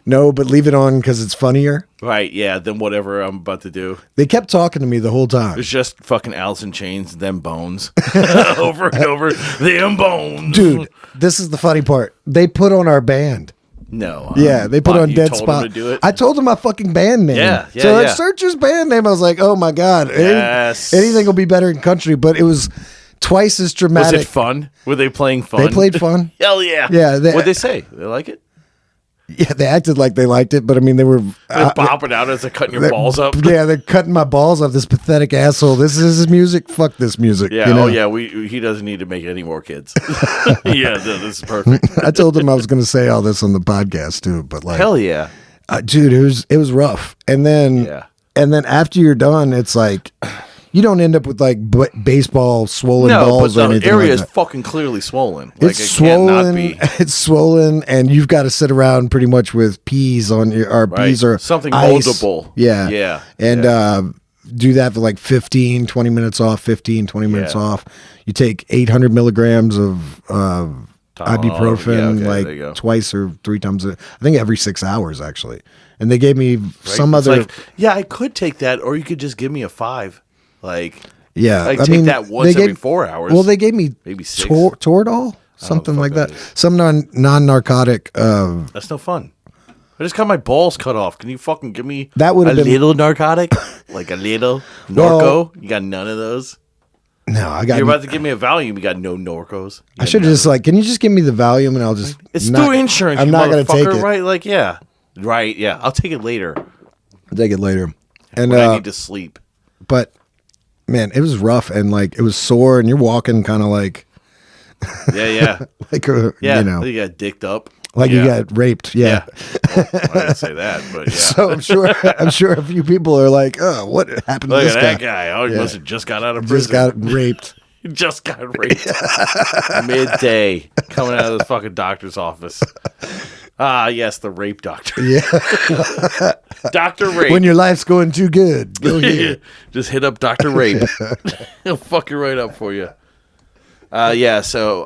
"No, but leave it on because it's funnier."
Right, yeah, then whatever I'm about to do.
They kept talking to me the whole time.
It's just fucking Alice in Chains, them bones. Over and over, them bones.
Dude, this is the funny part. They put on our band.
No.
Yeah, they put on
you
Dead
told
Spot.
them to do it?
I told them my fucking band name.
Yeah, yeah,
So
yeah.
I searched his band name. I was like, oh my God.
Yes.
Anything will be better in country, but it was twice as
Was
dramatic.
it fun? Were they playing fun?
They played fun.
Hell yeah.
Yeah,
What'd they say? They like it?
Yeah, they acted like they liked it, but I mean, they were.
They're bopping out as they're cutting your balls up.
Yeah, they're cutting my balls off. This pathetic asshole. This is his music. Fuck this music.
Yeah,
you know?
oh yeah, he doesn't need to make any more kids. Yeah, this is perfect.
I told him I was going to say all this on the podcast too, but like,
Hell yeah.
dude, it was rough. And then,
Yeah.
after you're done, it's like you don't end up with like baseball swollen
No, but
balls or
the
anything
area
like
is
that.
fucking clearly swollen. Like,
It's
it
swollen.
cannot be.
It's swollen, and you've got to sit around pretty much with peas on your or
Right.
peas or
Something
ice.
moldable.
Yeah,
Yeah.
and do that for like 15, 20 minutes off. 15, 20 minutes
Yeah.
off. You take 800 milligrams of ibuprofen
yeah, okay, there you go.
like twice or three times. I think every 6 hours actually. And they gave me some
It's
other.
like, yeah, I could take that, or you could just give me a 5. Like,
Yeah,
I
I
take
mean,
that once
they
every
gave-
4 hours.
Well, they gave me
Maybe 6.
Toradol, something
fuck
like
that
that.
is.
Some non-narcotic.
That's no fun. I just got my balls cut off. Can you fucking give me
That would
a
have been-
little narcotic? Like a little Norco? You got none of those?
No, I got.
You're about to give me a Valium. You got no Norcos.
I should have just like, can you just give me the Valium and I'll just.
It's
not-
through insurance.
I'm
you
not going to take
motherfucker,
it.
Right? Like, yeah. Right, yeah. I'll take it later
I'll take it later. And
when I need to sleep.
but man, it was rough and like it was sore and you're walking kind of like
Yeah, yeah.
like
Yeah,
you know
you got dicked up.
like
Yeah.
you got raped. Yeah.
Well, I didn't say that, but yeah.
So I'm sure a few people are like, oh, what happened to
Look
this
at
guy?
that guy. Oh, he
Yeah.
must have just got out of prison.
Just got raped.
He just got raped. Midday. Coming out of the fucking doctor's office. Ah, yes, the rape doctor.
Yeah.
Dr. Rape.
When your life's going too good, go here.
Just hit up Dr. Rape. He'll fuck you right up for you. Yeah, so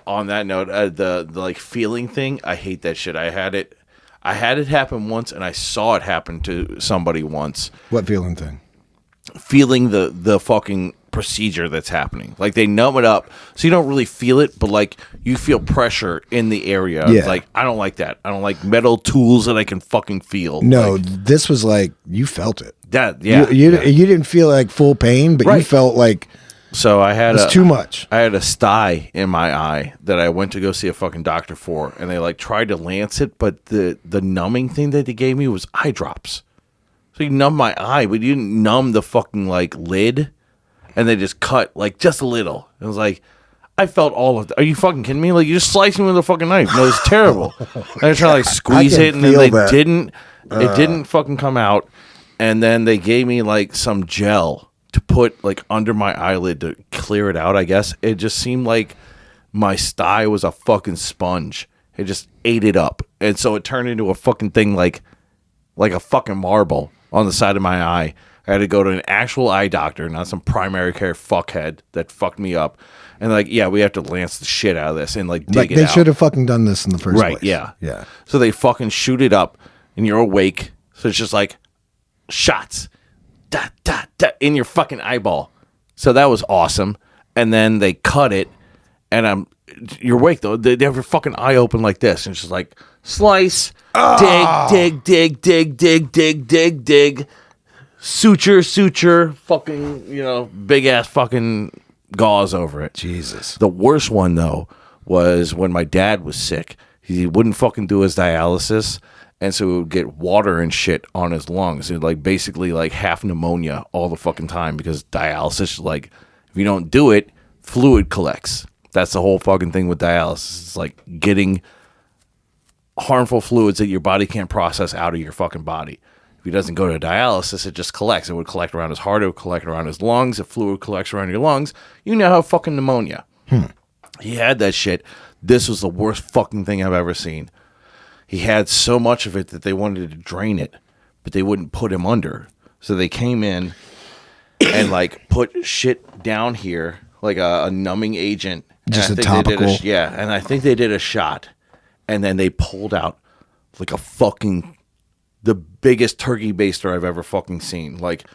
on that note, the like feeling thing, I hate that shit. I had it happen once, and I saw it happen to somebody once.
What feeling thing?
Feeling the fucking procedure that's happening. Like they numb it up so you don't really feel it, but like you feel pressure in the area.
Yeah.
It's like, I don't like that. I don't like metal tools that I can fucking feel.
No,
like,
this was like you felt it.
that yeah
You didn't feel like full pain, but you
Right.
felt like
So I had
it's too much.
I had a sty in my eye that I went to go see a fucking doctor for, and they like tried to lance it, but the numbing thing that they gave me was eye drops. So you numb my eye, but you didn't numb the fucking like lid, and they just cut like just a little. It was like I felt all of that. Are you fucking kidding me? Like you just sliced me with a fucking knife. No, it's terrible. And I tried to like squeeze
can
it, and then
feel
they
that.
didn't. It didn't fucking come out. And then they gave me like some gel to put like under my eyelid to clear it out, I guess. It just seemed like my sty was a fucking sponge. It just ate it up. And so it turned into a fucking thing like a fucking marble on the side of my eye. I had to go to an actual eye doctor, not some primary care fuckhead that fucked me up. And like, yeah, we have to lance the shit out of this and like dig
Like
it
they
out.
should have fucking done this in the first
Right,
place.
yeah.
Yeah.
So they fucking shoot it up and you're awake. So it's just like shots. Da, da, da, in your fucking eyeball. So that was awesome. And then they cut it, and you're awake though. They have your fucking eye open like this, and it's just like slice, dig, suture, fucking, big ass fucking gauze over it.
Jesus.
The worst one though was when my dad was sick. He wouldn't fucking do his dialysis. And so it would get water and shit on his lungs. It like basically like half pneumonia all the fucking time because dialysis, like if you don't do it, fluid collects. That's the whole fucking thing with dialysis. It's like getting harmful fluids that your body can't process out of your fucking body. If he doesn't go to dialysis, it just collects. It would collect around his heart. It would collect around his lungs. If fluid collects around your lungs, you now have fucking pneumonia. He had that shit. This was the worst fucking thing I've ever seen. He had so much of it that they wanted to drain it, but they wouldn't put him under. So they came in and like put shit down here, like a numbing agent.
Just
and
a
I think they
topical.
did and I think they did a shot, and then they pulled out like the biggest turkey baster I've ever fucking seen, like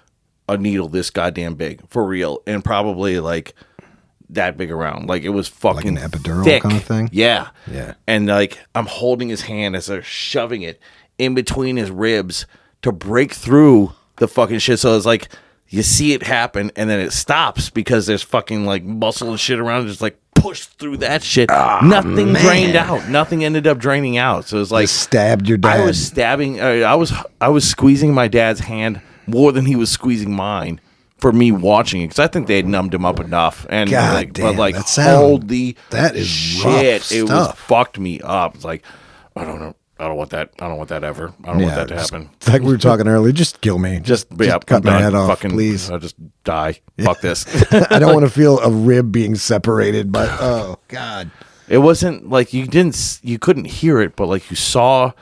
a needle this goddamn big for real, and probably like that big around. Like it was fucking
Like an epidural
thick.
kind of thing?
Yeah.
Yeah.
And like I'm holding his hand as they're shoving it in between his ribs to break through the fucking shit. So it's like you see it happen and then it stops because there's fucking like muscle and shit around. Just like pushed through that shit. Nothing drained out. Nothing ended up draining out. So it's like
Just stabbed your dad.
I was stabbing. I was squeezing my dad's hand more than he was squeezing mine. For me watching it, because I think they had numbed him up enough, and
God damn,
but like
that sound-
holy
that is
shit,
rough
it was
stuff.
fucked me up. It's like I don't know, I don't want that. I don't want that ever. I don't want that to happen.
Like we were talking earlier, just kill me.
Just yeah,
cut
I'm
my
done.
head off,
Fucking,
please.
I'll just die. Fuck this.
I don't want to feel a rib being separated by. Oh God.
It wasn't like you couldn't hear it, but like you saw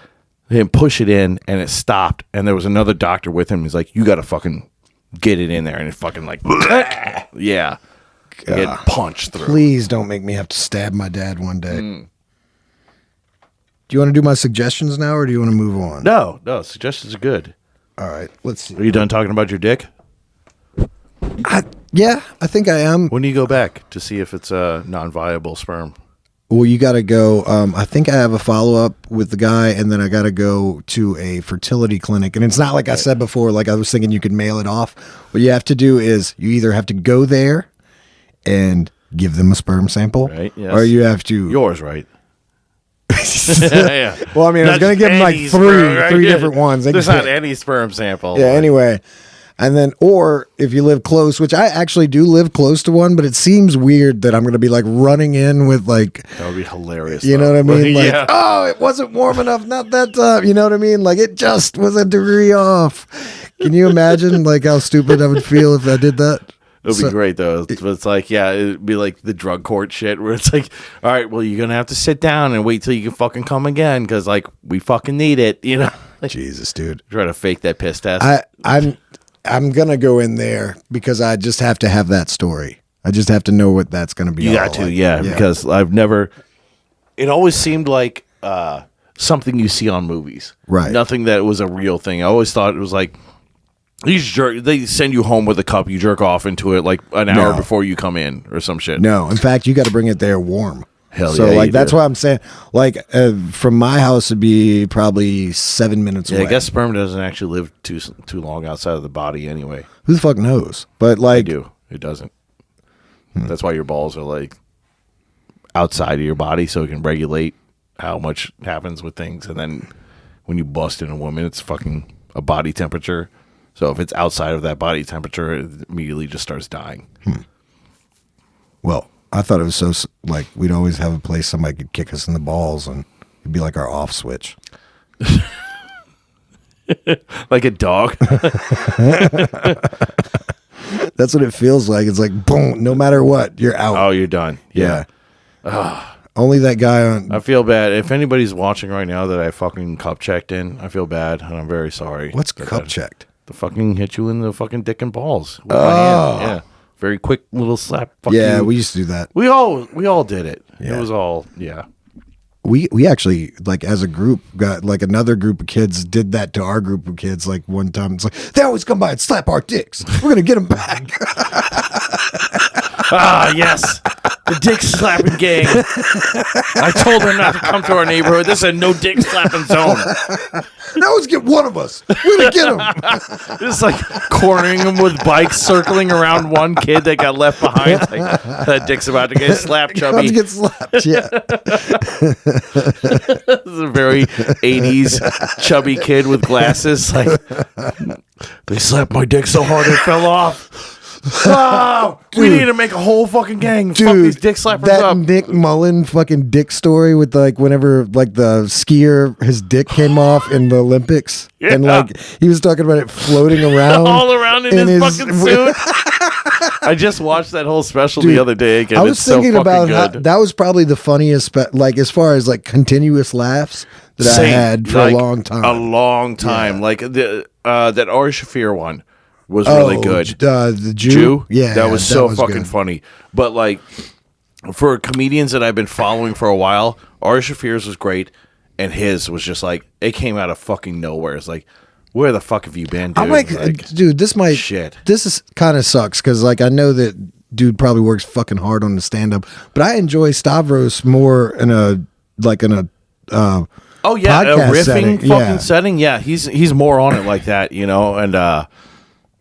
him push it in, and it stopped, and there was another doctor with him. He's like, "You got to fucking get it in there," and it fucking like, yeah, it punched through.
Please don't make me have to stab my dad one day. Do you want to do my suggestions now, or do you want to move on?
No, suggestions are good.
All right, let's see.
Are you done talking about your dick?
Yeah, I think I am.
When do you go back to see if it's a non-viable sperm?
Well, you got to go. I think I have a follow up with the guy, and then I got to go to a fertility clinic. And it's not like I said before, like I was thinking you could mail it off. What you have to do is you either have to go there and give them a sperm sample,
Right, yes.
or you have to.
Yours, right? Yeah.
Well, I mean, I was going to give them like
Any sperm, right?
three
Yeah.
different ones. They
There's
can
not
pick.
any sperm sample.
Yeah, anyway. And then, or if you live close, which I actually do live close to one, but it seems weird that I'm going to be like running in with like,
That would be hilarious.
you know what I mean? Like,
yeah.
oh, it wasn't warm enough, not that time. You know what I mean? Like, it just was a degree off. Can you imagine like how stupid I would feel if I did that?
It would
So-
be great though. It's like, yeah, it'd be like the drug court shit where it's like, all right, well, you're gonna have to sit down and wait till you can fucking come again because like we fucking need it, you know. Like,
Jesus, dude.
try to fake that piss test.
I'm gonna go in there because I just have to have that story. I just have to know what that's gonna be.
You
all
got to,
like.
yeah, because I've never. It always seemed like something you see on movies,
Right.
Nothing that was a real thing. I always thought it was like They send you home with a cup. You jerk off into it like an hour
No.
before you come in or some shit.
No, in fact, you got to bring it there warm.
Hell
so
yeah,
like
you
that's
do.
why I'm saying like from my house it'd be probably 7 minutes
Yeah,
away.
I guess sperm doesn't actually live too long outside of the body anyway.
Who the fuck knows? But
I
like,
do. It doesn't. That's why your balls are like outside of your body, so it can regulate how much happens with things. And then when you bust in a woman, it's fucking a body temperature. So if it's outside of that body temperature, it immediately just starts dying.
well, I thought it was so like we'd always have a place somebody could kick us in the balls and it'd be like our off switch.
Like a dog.
That's what it feels like. It's like boom, no matter what, you're out.
Oh, you're done.
yeah. Only that guy on.
I feel bad. If anybody's watching right now that I fucking cup checked in, I feel bad and I'm very sorry.
What's
that
cup
I-
checked?
The fucking hit you in the fucking dick and balls. With my hand. Yeah. Very quick little slap. Fuck
Yeah,
you.
we used to do that.
We all did it.
Yeah.
It was all
We actually like as a group got like another group of kids did that to our group of kids like one time. It's like they always come by and slap our dicks. We're gonna get them back.
Ah, yes. The dick slapping gang. I told them not to come to our neighborhood. This is a no dick slapping zone.
Now let's get one of us. We're gonna get them.
It's like cornering them with bikes, circling around one kid that got left behind. It's like, that dick's about to get slapped,
About
chubby.
to get slapped. Yeah.
This is a very 80s chubby kid with glasses. Like, they slapped my dick so hard it fell off. Oh, we
Dude.
need to make a whole fucking gang.
Dude,
Fuck these dick slappers
that
up.
Nick Mullen fucking dick story with like whenever like the skier his dick came off in the Olympics and
Yeah.
like he was talking about it floating around
All around in his fucking suit. I just watched that whole special the other day again.
I was
It's so
thinking
fucking
about how,
good.
that was probably the funniest like as far as like continuous laughs that I
Same.
had for
Like,
a long time.
A long time.
Yeah.
Like the that Ari Shafir one was really good.
The Jew?
Jew?
Yeah.
That was so fucking
good.
funny. But like for comedians that I've been following for a while, Ari Shafir's was great, and his was just like it came out of fucking nowhere. It's like, where the fuck have you been, dude?
I'm like, dude, this might
shit.
This is kind of sucks because like I know that dude probably works fucking hard on the stand up, but I enjoy Stavros more in a
Oh yeah, a
podcast
riffing
setting.
fucking
Yeah.
setting. Yeah, he's more on it like that, you know. And
I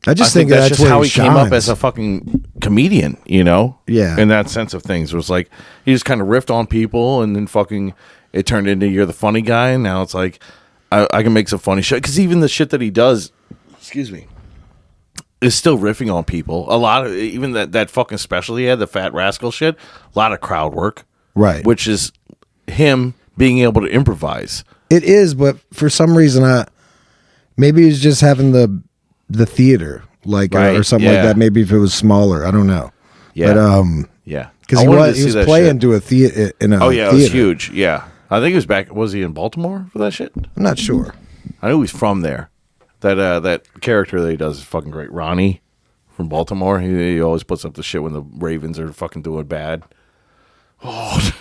I
just
think
think
that's
that's
just
where
how
he
he came up
shines.
as a fucking comedian, you know.
Yeah.
In that sense of things, it was like he just kind of riffed on people, and then fucking it turned into you're the funny guy, and now it's like I can make some funny shit because even the shit that he does, excuse me, is still riffing on people. A lot of even that fucking special he had, the Fat Rascal shit, a lot of crowd work,
Right.
Which is him being able to improvise.
It is, but for some reason, maybe he's just having the theater like
Right,
or something like
yeah.
that. Maybe if it was smaller, I don't know.
Yeah.
But
Yeah,
because
I
he
wanted to
was
see that
playing
shit.
to a theater in a
Oh yeah,
theater.
it was huge. Yeah, I think he was back. Was he in Baltimore for that shit?
I'm not sure.
I know he's from there. That character that he does is fucking great. Ronnie from Baltimore. He always puts up the shit when the Ravens are fucking doing bad. Oh,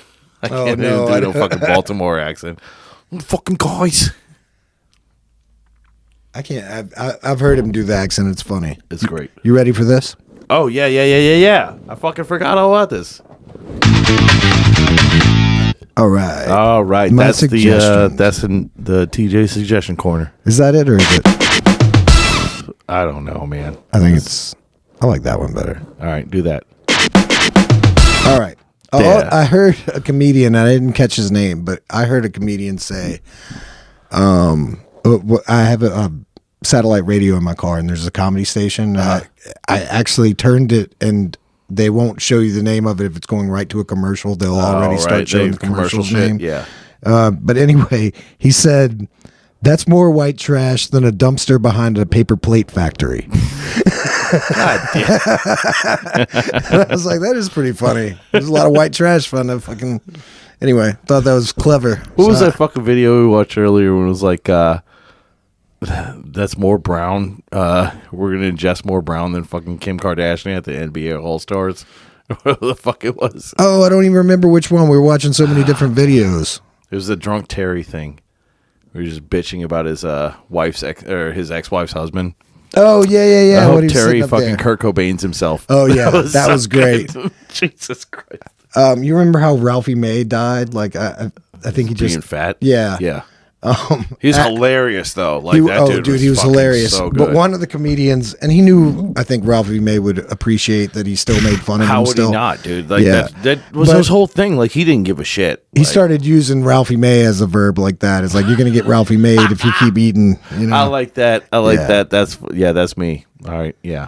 I can't
no,
even
I
do no
don't-
fucking Baltimore accent. Fucking guys.
I can't. I've heard him do the accent. It's funny.
It's great.
You ready for this?
Oh yeah. I fucking forgot all about this.
All right.
All right,
My
that's
suggestions.
that's in the TJ suggestion corner.
Is that it or is it?
I don't know, man.
I think it's. I like that one better.
All right, do that.
All right.
Yeah.
I heard a comedian, and I didn't catch his name, but I heard a comedian say, I have a satellite radio in my car, and there's a comedy station. I actually turned it, and they won't show you the name of it if it's going right to a commercial. They'll already
right.
start showing
They-
the commercial's
commercial
name.
shit, yeah.
But anyway, he said, that's more white trash than a dumpster behind a paper plate factory.
God damn.
I was like, that is pretty funny. There's a lot of white trash fun to fucking. Anyway, thought that was clever.
What was
So-
that fucking video we watched earlier when it was like, that's more brown. We're going to ingest more brown than fucking Kim Kardashian at the NBA All-Stars. Whatever the fuck it was.
Oh, I don't even remember which one. We were watching so many different videos.
It was the drunk Terry thing. We were just bitching about his wife's his ex-wife's husband.
Oh yeah.
I hope
when he was
Terry
sitting up
fucking
there.
Kurt Cobain's himself.
Oh yeah, that was great.
Good. Jesus Christ.
You remember how Ralphie May died? Like I think he just
Being fat.
Yeah.
Yeah. He's hilarious though. Like
He,
that dude.
he was
fucking
hilarious.
So good.
But one of the comedians, and he knew, I think Ralphie May would appreciate that he still made fun of
How
him.
would
still.
he not, dude? Like
Yeah.
that was
But-
his whole thing. Like he didn't give a shit.
He
Like,
started using Ralphie May as a verb like that. It's like you're gonna get Ralphie made if you keep eating. You know.
I like that. I like
Yeah.
that. That's me. All right. Yeah.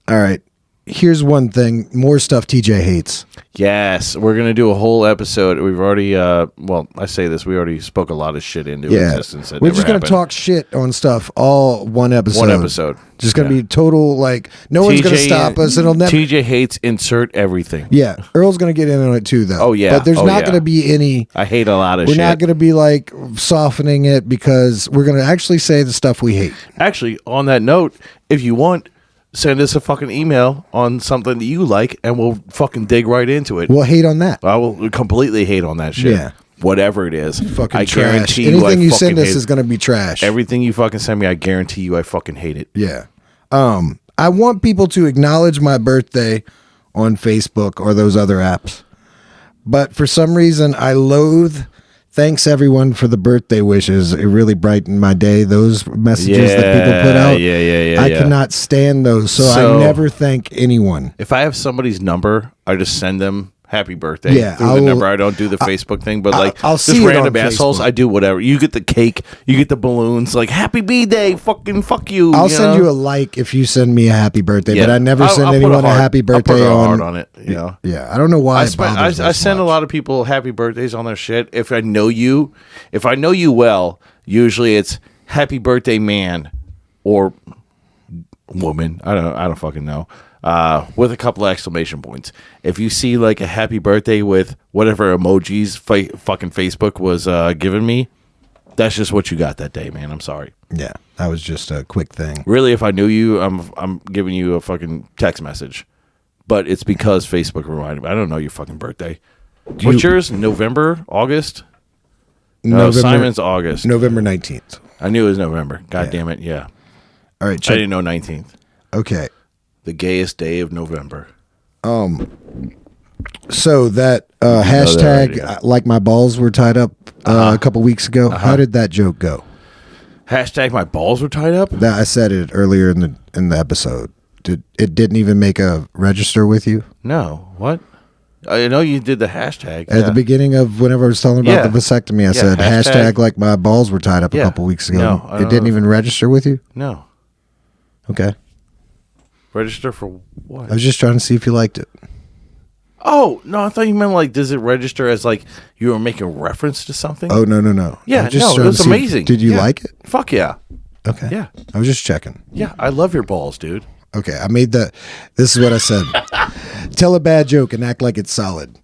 All right. Here's one thing: more stuff TJ hates.
Yes, we're gonna do a whole episode. We've already, well, I say this, we already spoke a lot of shit into
Yeah,
existence. That
we're
never
just gonna
happened.
talk shit on stuff all one episode.
One episode.
Just gonna
Yeah.
be total like no one's gonna stop us. It'll never.
TJ hates insert everything.
Yeah, Earl's gonna get in on it too, though.
Oh, yeah.
but there's
Oh,
not
yeah.
gonna be any.
I hate a lot of
We're
shit.
not gonna be like softening it because we're gonna actually say the stuff we hate.
Actually, on that note, if you want, send us a fucking email on something that you like, and we'll fucking dig right into it.
We'll hate on that.
I will completely hate on that shit.
Yeah.
Whatever it is.
Fucking
I
trash.
guarantee
Anything
you,
you
I
send
fucking
us
hate
is gonna be trash.
everything you fucking send me. I guarantee you, I fucking hate it.
Yeah. I want people to acknowledge my birthday on Facebook or those other apps. But for some reason, I loathe thanks everyone for the birthday wishes. It really brightened my day. Those messages that people put out.
Yeah.
I cannot stand those. So
So-
I never thank anyone.
If I have somebody's number, I just send them happy birthday
Yeah,
through the number. I don't do the Facebook thing, but like
I'll
just
see it
random
on
assholes,
Facebook.
I do whatever. You get the cake, you get the balloons, like happy B-Day, fucking fuck you.
I'll send you a like if you send me a happy birthday,
Yeah.
but I never
I'll
send
put
anyone a
heart-
happy
I'll
birthday
put a
on.
heart on it. You know,
Yeah, I don't know why.
I send a lot of people happy birthdays on their shit. If I know you well, usually it's happy birthday, man, or woman. I don't fucking know. With a couple of exclamation points. If you see like a happy birthday with whatever emojis fucking Facebook was giving me, that's just what you got that day, man. I'm sorry.
Yeah, that was just a quick thing.
Really, if I knew you, I'm giving you a fucking text message. But it's because Facebook reminded me. I don't know your fucking birthday. What's yours? November? August? No, Simon's August.
November 19th.
I knew it was November. God damn it. Yeah.
All right,
I
check.
didn't know 19th.
Okay.
The gayest day of November.
So that
that
hashtag,
already.
like my balls were tied up a couple weeks ago. How did that joke go?
Hashtag my balls were tied up?
That I said it earlier in the episode. It didn't even make a register with you
No. What? I know you did the hashtag.
at the beginning of whenever I was telling about
Yeah.
the vasectomy. I
Yeah,
said hashtag like my balls were tied up
Yeah.
a couple weeks ago.
No, I
It
don't
didn't
know.
even register with you.
No.
Okay,
Register for what?
I was just trying to see if you liked it.
Oh, no, I thought you meant like, does it register as like you were making reference to something?
Oh no.
yeah,
I was just
no, it
trying
was
to see-
amazing.
Did you
Yeah.
like it?
Fuck yeah.
Okay.
Yeah.
I was just checking.
Yeah, I love your balls, dude.
Okay, I made the. This is what I said. Tell a bad joke and act like it's solid.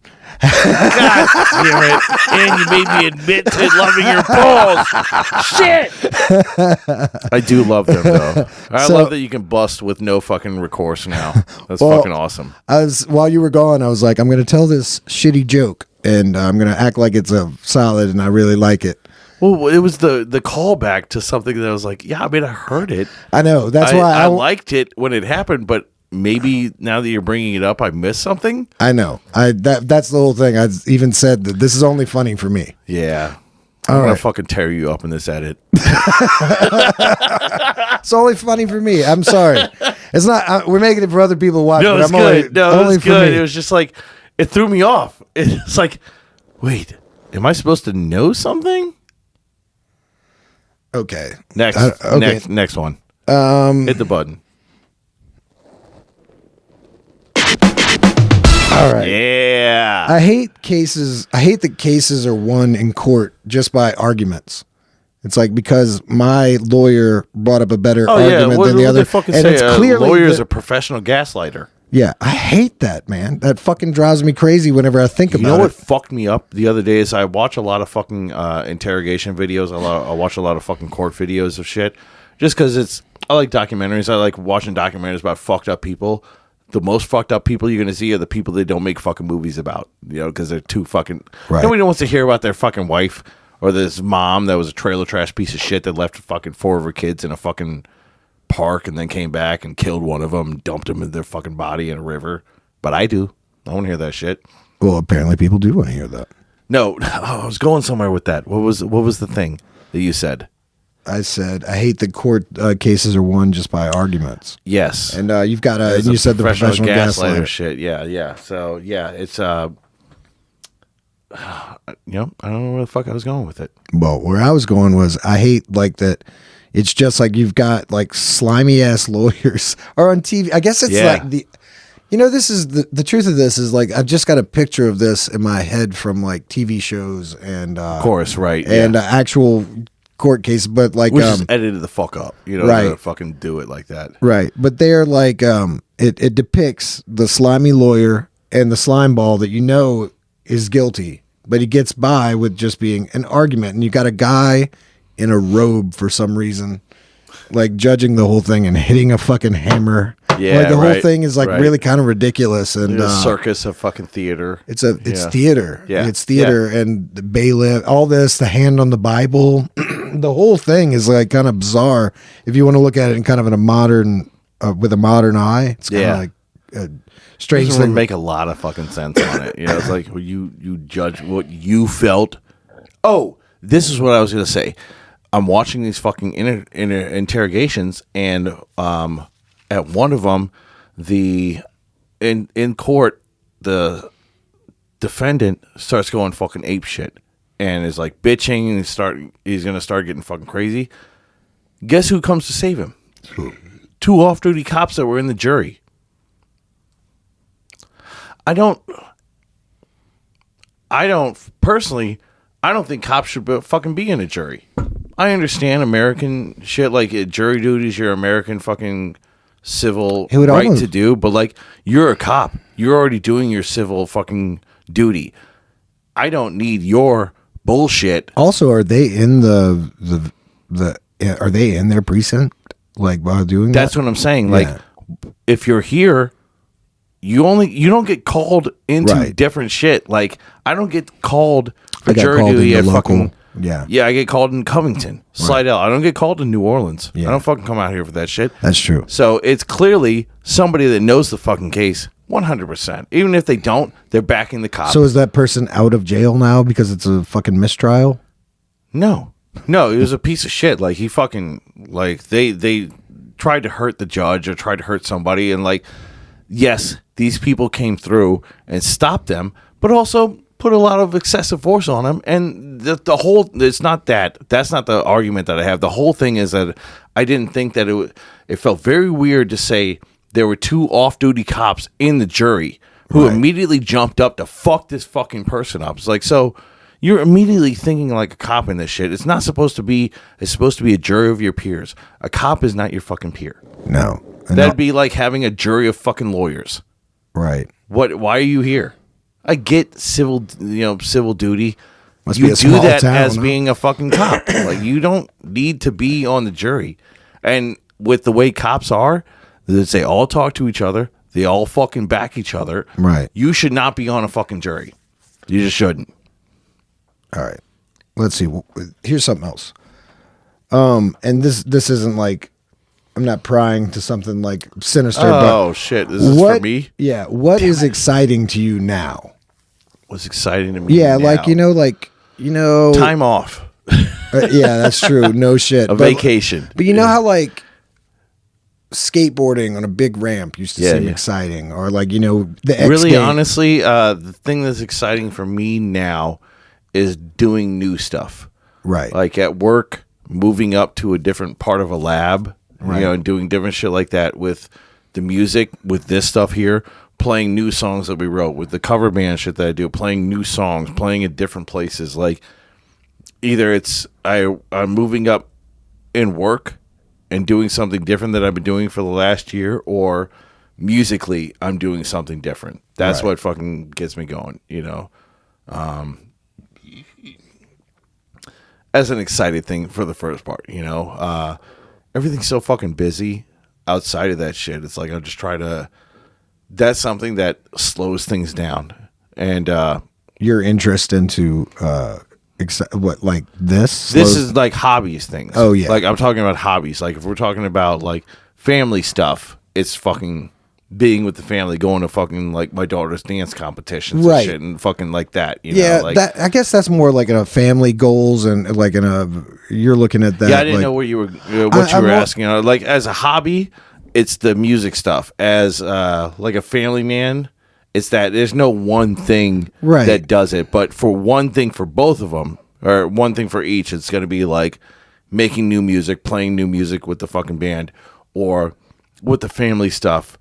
God damn it. And you made me admit to loving your balls. Shit. I do love them, though. I
So-
love that you can bust with no fucking recourse now. That's
Well,
fucking awesome.
While you were gone, I was like, I'm going to tell this shitty joke and I'm going to act like it's a solid and I really like it.
Well, it was the callback to something that I was like, yeah, I mean, I heard it.
I know. That's
I
why
I liked it when it happened, but maybe now that you're bringing it up, I missed something.
I know. That's the whole thing. I even said that this is only funny for me.
Yeah. I'm going
right.
to fucking tear you up in this edit.
It's only funny for me. I'm sorry. It's not. We're making it for other people to watch.
No,
but
it's
I'm only,
good. No,
only
it's
for
good.
me.
It was just like, it threw me off. It's like, wait, am I supposed to know something?
Okay.
Next,
okay.
next one. Hit the button.
All right.
Yeah.
I hate cases. I hate that cases are won in court just by arguments. It's like because my lawyer brought up a better argument
What,
than the
what
other,
they fucking
and
say?
it's
A
clearly
lawyer's
that-
a professional gaslighter.
yeah. I hate that, man. That fucking drives me crazy whenever I think
You
about
know what
it.
fucked me up the other day is I watch a lot of fucking interrogation videos. I watch a lot of fucking court videos of shit. Just because I like documentaries. I like watching documentaries about fucked up people. The most fucked up people you're going to see are the people they don't make fucking movies about. You know, because they're too fucking...
Right.
Nobody wants to hear about their fucking wife or this mom that was a trailer trash piece of shit that left fucking 4 of her kids in a fucking park and then came back and killed one of them and dumped them in their fucking body in a river. But I do. I want to hear that shit.
Well, apparently people do want to hear that.
No, I was going somewhere with that. What was the thing that you said?
I said I hate that court cases are won just by arguments.
Yes,
and you've got and you said the professional gaslighter
shit. Yeah. So yeah, it's I don't know where the fuck I was going with it.
Well, where I was going was I hate like that. It's just like you've got like slimy ass lawyers are on TV. I guess it's like the. This is the truth of this is like I've just got a picture of this in my head from like TV shows and of
course, right,
and actual court cases, but like
which is edited the fuck up,
right?
Fucking do it like that,
right? But they're like it depicts the slimy lawyer and the slime ball that is guilty, but he gets by with just being an argument, and you got a guy in a robe for some reason, like judging the whole thing and hitting a fucking hammer.
Yeah,
like the whole thing is like really kind of ridiculous, and
a circus of fucking theater.
It's theater.
Yeah,
it's theater, and the bailiff, all this, the hand on the Bible, the whole thing is like kind of bizarre if you want to look at it in kind of in a modern, with a modern eye. It's kind of like a strange thing.
Make a lot of fucking sense on it. It's like you judge what you felt. Oh, this is what I was gonna say. I'm watching these fucking interrogations, and at one of them, in court, the defendant starts going fucking ape shit and is like bitching and he's gonna start getting fucking crazy. Guess who comes to save him? Two off-duty cops that were in the jury. I don't personally. I don't think cops should fucking be in a jury. I understand American shit, like jury duties, your American fucking civil right to do, but like you're a cop. You're already doing your civil fucking duty. I don't need your bullshit.
Also, are they in are they in their precinct? Like while doing that?
That's what I'm saying. Like if you're here, you don't get called into different shit. Like I don't get called for jury duty at fucking I get called in Covington, Slidell. I don't get called in New Orleans. I don't fucking come out here for that shit.
That's true.
So it's clearly somebody that knows the fucking case 100%. Even if they don't, they're backing the cop.
So is that person out of jail now because it's a fucking mistrial?
No, he was a piece of shit. Like he fucking like they tried to hurt the judge or tried to hurt somebody, and like yes, these people came through and stopped them, but also put a lot of excessive force on him. And the whole, it's not that's not the argument that I have. The whole thing is that I didn't think that it felt very weird to say there were two off-duty cops in the jury who immediately jumped up to fuck this fucking person up. It's like, so you're immediately thinking like a cop in this shit. It's not supposed to be, it's supposed to be a jury of your peers. A cop is not your fucking peer.
No.
That'd be like having a jury of fucking lawyers.
Right.
Why are you here? I get civil duty.
Must
you
be a
do
small
that
town,
as being a fucking cop. Like you don't need to be on the jury. And with the way cops are, they all talk to each other. They all fucking back each other.
Right.
You should not be on a fucking jury. You just shouldn't.
All right. Let's see. Here's something else. And this isn't like, I'm not prying to something like sinister.
Oh, shit. This is for me?
Yeah. What is exciting to you now?
What's exciting to me
Yeah,
now?
like,
time off.
Yeah, that's true. No shit.
Vacation.
But you know how like skateboarding on a big ramp used to seem exciting, or like, the X
really,
Games.
honestly, the thing that's exciting for me now is doing new stuff.
Right.
Like at work, moving up to a different part of a lab, and doing different shit like that with the music, with this stuff here, playing new songs that we wrote, with the cover band shit that I do, playing new songs, playing at different places. Like either it's I'm moving up in work and doing something different that I've been doing for the last year, or musically I'm doing something different. That's what fucking gets me going, as an excited thing for the first part, everything's so fucking busy outside of that shit. It's like I'm just trying to, that's something that slows things down. And
your interest into What, like this?
This is like hobbies things.
Oh, yeah.
Like I'm talking about hobbies. Like if we're talking about like family stuff, it's fucking being with the family, going to fucking like my daughter's dance competitions
Right.
and shit and fucking like that. You
Yeah,
know? Like,
that I guess that's more like in a family goals and like in a you're looking at that.
yeah, I didn't
like,
know what you were
I'm
asking. Like as a hobby, it's the music stuff. As like a family man, it's that there's no one thing
Right.
that does it. But for one thing for both of them, or one thing for each, it's going to be like making new music, playing new music with the fucking band, or with the family stuff.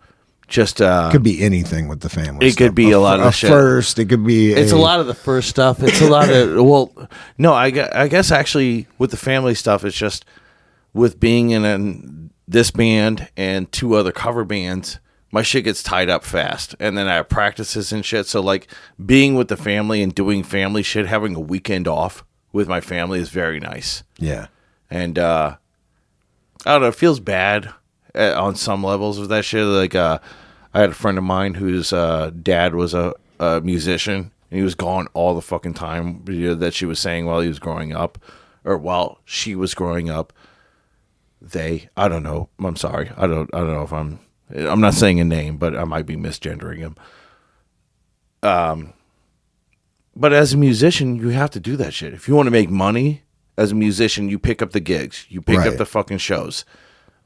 Just
could be anything with the family.
it could be a lot of shit.
First, it could be.
It's a lot of the first stuff. It's a lot of no. I guess actually with the family stuff, it's just with being in this band and 2 other cover bands. My shit gets tied up fast, and then I have practices and shit. So like being with the family and doing family shit, having a weekend off with my family is very nice.
Yeah.
And I don't know, it feels bad on some levels with that shit. Like I had a friend of mine whose dad was a musician, and he was gone all the fucking time, that she was saying while he was growing up, or while she was growing up. I don't know. I'm sorry. I don't know if I'm not saying a name, but I might be misgendering him. But as a musician, you have to do that shit. If you want to make money as a musician, you pick up the gigs. You pick up the fucking shows.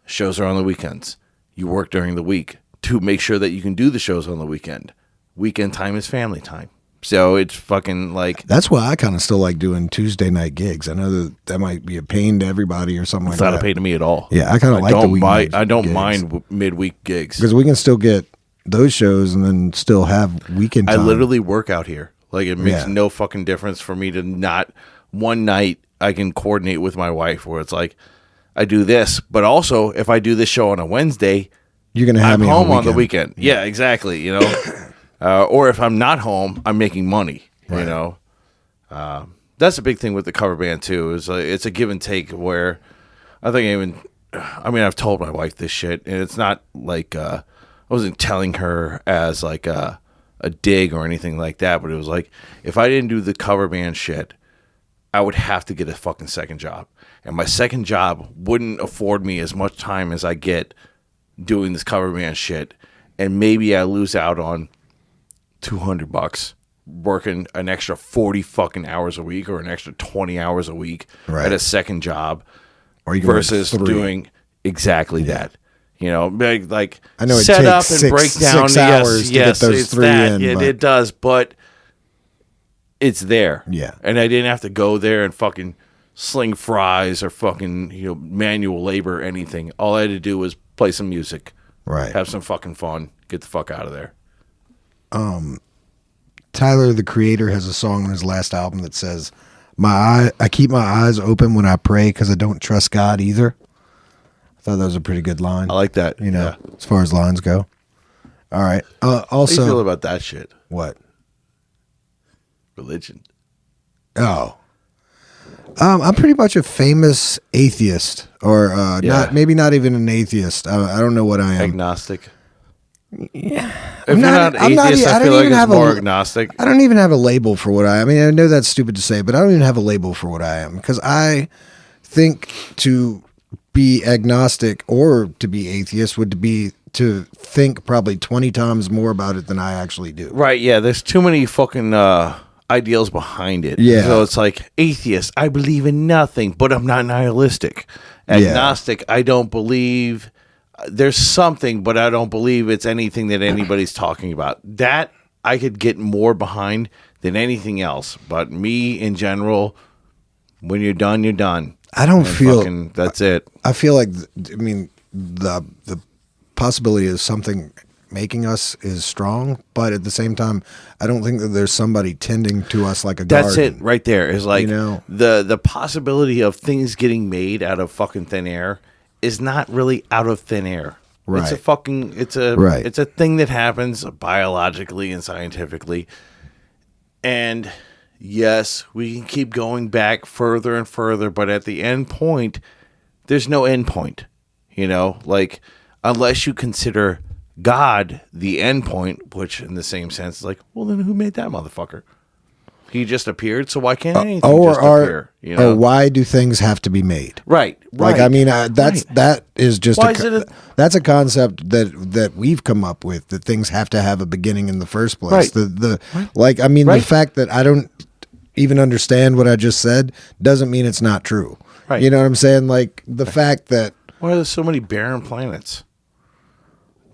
Shows are on the weekends. You work during the week to make sure that you can do the shows on the weekend. Weekend time is family time. So it's fucking like...
That's why I kind of still like doing Tuesday night gigs. I know that might be a pain to everybody or something like that.
It's not a pain to me at all.
Yeah, I kind of like the weekend.
I don't mind midweek gigs.
Because we can still get those shows and then still have weekend time.
I literally work out here. Like, it makes no fucking difference for me to not... One night, I can coordinate with my wife where it's like, I do this, but also, if I do this show on a Wednesday...
You're going to have
I'm
me
home on the weekend. Yeah, exactly, you know? Or if I'm not home, I'm making money, you know? That's a big thing with the cover band, too. Is it's a give and take where I think I've told my wife this shit, and it's not like... I wasn't telling her as like a dig or anything like that, but it was like, if I didn't do the cover band shit, I would have to get a fucking second job. And my second job wouldn't afford me as much time as I get doing this cover band shit. And maybe I lose out on $200 working an extra 40 fucking hours a week or an extra 20 hours a week at a second job,
or you
versus doing exactly that. You know, like
I know it
set up
takes
and break down.
6 hours to get those
it's
3
that.
in.
It does, but it's there.
Yeah.
And I didn't have to go there and fucking sling fries or fucking, manual labor or anything. All I had to do was play some music.
Right.
Have some fucking fun. Get the fuck out of there.
Tyler, the Creator, has a song on his last album that says, I keep my eyes open when I pray because I don't trust God either. I thought that was a pretty good line.
I like that.
As far as lines go. All right. Also,
How do you feel about that shit?
What?
Religion.
Oh. I'm pretty much a famous atheist, or maybe not even an atheist. I don't know what I am.
Agnostic.
Yeah.
If you're not atheist, I feel like it's more agnostic.
I don't even have a label for what I mean, I know that's stupid to say, but I don't even have a label for what I am, because I think to be agnostic or to be atheist would be to think probably 20 times more about it than I actually do.
Right, yeah. There's too many fucking ideals behind it.
Yeah.
So it's like, atheist, I believe in nothing, but I'm not nihilistic. Agnostic, I don't believe there's something, but I don't believe it's anything that anybody's talking about. That I could get more behind than anything else. But me in general, when you're done, you're done.
I don't feel
that's it.
I feel like, the possibility of something making us is strong, but at the same time, I don't think that there's somebody tending to us like a garden.
That's it right there. Is like, the possibility of things getting made out of fucking thin air is not really out of thin air.
Right.
It's a fucking it's a thing that happens biologically and scientifically. And yes, we can keep going back further and further, but at the end point, there's no end point. Like, unless you consider God the end point, which in the same sense is like, well, then who made that motherfucker? He just appeared, so why can't anything just appear? You know?
Or why do things have to be made?
Right.
Like, I mean, that is just
Why is it
that's a concept that we've come up with, that things have to have a beginning in the first place.
Right.
Like, I mean, the fact that I don't even understand what I just said doesn't mean it's not true.
Right.
You know what I'm saying? Like, the fact that,
why are there so many barren planets?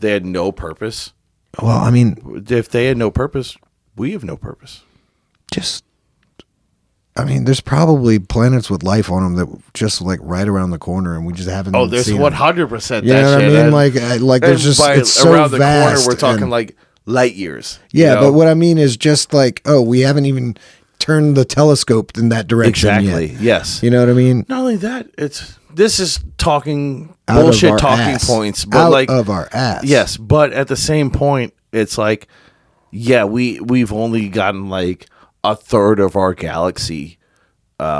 They had no purpose.
well, I mean,
If they had no purpose, we have no purpose.
there's probably planets with life on them that just like right around the corner, and we just haven't.
Oh, there's
seen
100%.
them. You know what I mean? Like there's just it's so
around the
vast.
corner. We're talking
and-
like light years.
yeah,
you know?
but what I mean is just like, oh, we haven't even turned the telescope in that direction
exactly.
yet.
Yes.
You know what I mean?
Not only that, this is talking
Out of
bullshit
our
talking
ass.
points, but
Out
like
of our ass.
yes, but at the same point, it's like, yeah, we've only gotten like a third of our galaxy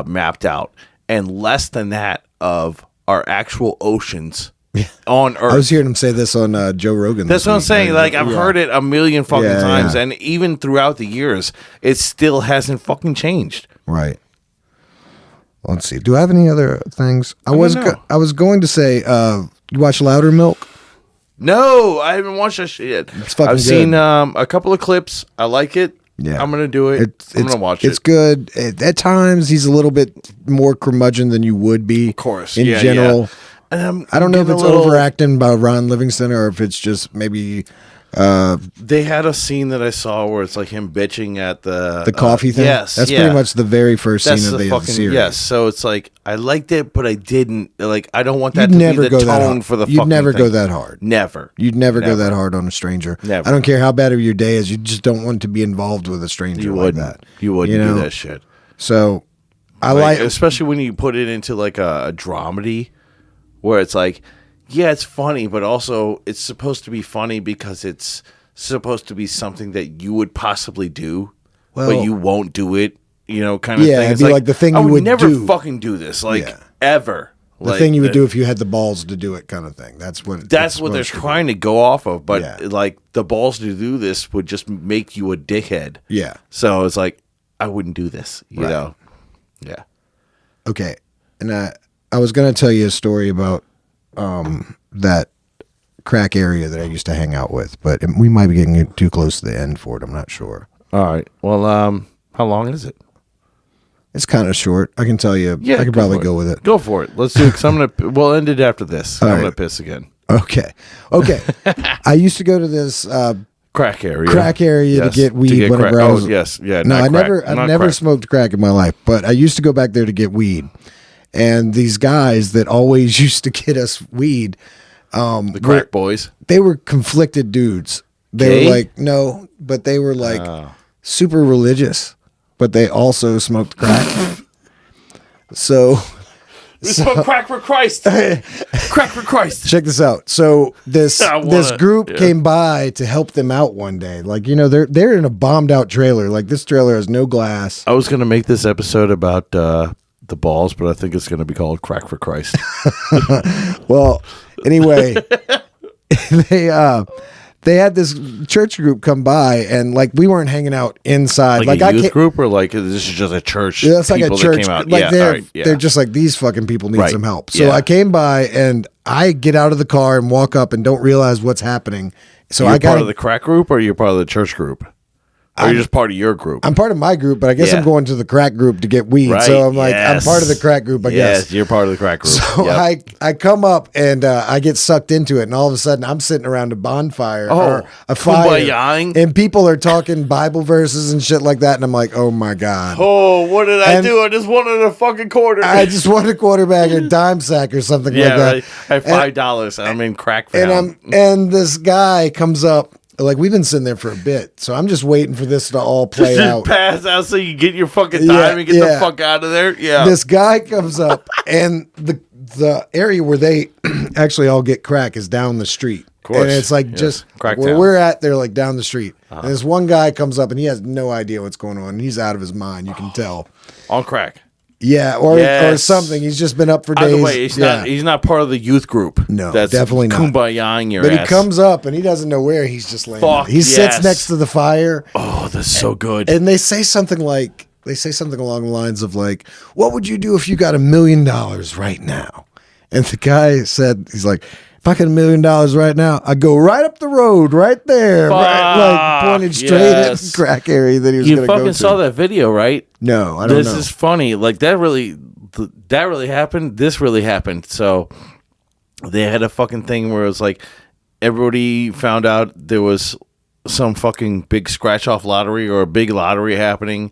mapped out, and less than that of our actual oceans on Earth.
I was hearing him say this on Joe Rogan.
That's
this
what I'm
week.
saying. Like, I've heard it a million fucking
Yeah,
times,
yeah.
and even throughout the years, it still hasn't fucking changed.
Right. Let's see. Do I have any other things? I
don't
was
know.
I was going to say, you watch Louder Milk?
No, I haven't watched that shit yet.
It's fucking
I've seen
good.
a couple of clips. I like it.
Yeah.
I'm gonna do it. I'm gonna watch
It's
it.
good. At times, he's a little bit more curmudgeon than you would be. Of
course.
In
Yeah,
general.
yeah. And
I don't know if
getting
it's
a little-
overacting by Ron Livingston or if it's just maybe
They had a scene that I saw where it's like him bitching at the
coffee thing.
Yes,
That's
yeah.
pretty much the very first
That's
scene
the
of the
fucking
series.
yes. So it's like I liked it, but I didn't. Like I don't want that
You'd
to
never
be
go
the
that
tone
hard.
for the.
You'd
fucking
never
thing.
go that hard.
Never.
You'd never go
Never.
that hard on a stranger.
Never.
I don't care how bad of your day is. You just don't want to be involved with a stranger
You
like
wouldn't.
that.
You wouldn't
know?
do that shit.
So I
Like,
like
especially when you put it into like a dramedy, where it's like, yeah, it's funny, but also it's supposed to be funny because it's supposed to be something that you would possibly do,
Well-
but you won't do it. You know, kind of
Yeah,
thing.
it'd
It's
be like the thing
I
you would
never
do.
fucking do this, like
Yeah.
ever.
the
Like,
thing you would do if you had the balls to do it, kind of thing. That's what.
That's
it's
what they're
supposed to be.
trying to go off of, but
Yeah.
like the balls to do this would just make you a dickhead.
Yeah.
So it's like I wouldn't do this, you
Right.
know. Yeah.
Okay, and I was gonna tell you a story about that crack area that I used to hang out with, but we might be getting too close to the end for it. I'm not sure.
All right. Well, how long is it?
It's kind of short. I can tell you.
Yeah,
I could
go
probably
for it.
go with it.
Go for it. Let's do it. Cause I'm gonna. We'll end it after this. I'm
right.
gonna piss again.
Okay. I used to go to this
Crack area.
crack area
Yes,
to get weed whenever
crack.
I was.
Oh yes, yeah.
No,
not
I
crack.
never. I've
Not
never
crack.
smoked crack in my life, but I used to go back there to get weed. And these guys that always used to get us weed,
The crack boys.
they were conflicted dudes. They
Gay?
were like, no, but they were like super religious, but they also smoked crack. So
We smoke crack for Christ. Crack for Christ.
check this out. So this
I wanna-
this group
yeah.
came by to help them out one day. Like, you know, they're in a bombed out trailer. Like, this trailer has no glass.
I was gonna make this episode about the balls, but I think it's gonna be called Crack for Christ.
Well, anyway, they had this church group come by, and like we weren't hanging out inside.
Like
I
a youth
can't-
group, or like this is just a church.
Yeah, it's like a
people that
church.
came out.
Like
yeah,
they're
all right, yeah.
they're just like, these fucking people need
Right.
some help. So
Yeah.
I came by and I get out of the car and walk up and don't realize what's happening. So
You're
I got
part of the crack group, or you're part of the church group, or you're just part of your group.
I'm part of my group, but I guess
Yeah.
I'm going to the crack group to get weed.
Right,
So I'm like,
yes.
I'm part of the crack group, I
Yes,
guess.
you're part of the crack group.
So
Yep.
I come up and I get sucked into it, and all of a sudden I'm sitting around a bonfire or a fire,
kumbayaing.
and people are talking Bible verses and shit like that, and I'm like, oh my god.
Oh, what did I
And-
do? I just wanted a fucking quarter.
I just want a quarterback or dime sack or something
yeah,
like that.
right. I have $5. I'm in crack
And
found.
and this guy comes up, like, we've been sitting there for a bit, so I'm just waiting for this to all play
Just
out.
pass out so you get your fucking
Yeah,
time and get
yeah.
the fuck out of there. Yeah.
This guy comes up, and the area where they actually all get crack is down the street.
course,
And it's like
yes.
just
Crack
where
town.
we're at, they're like down the street. And this one guy comes up, and he has no idea what's going on. He's out of his mind. You can tell.
On crack.
Yeah, or
Yes.
something. He's just been up for days.
Either way, he's not part of the youth group.
No,
that's
definitely not.
Kumbayaing your
But
ass.
he comes up, and he doesn't know where he's just laying.
Fuck
He sits
yes.
next to the fire.
Oh, that's so good.
And they say something like, they say something along the lines of like, "What would you do if you got $1 million right now?" And the guy said, "He's like, if I got $1 million right now, I'd go right up the road, right there, right, like pointed straight at the crack area that he was going to go to."
You fucking saw that video, right?
No, I don't know.
This is funny. Like that really happened. This really happened. So they had a fucking thing where it was like everybody found out there was some fucking big scratch off lottery or a big lottery happening,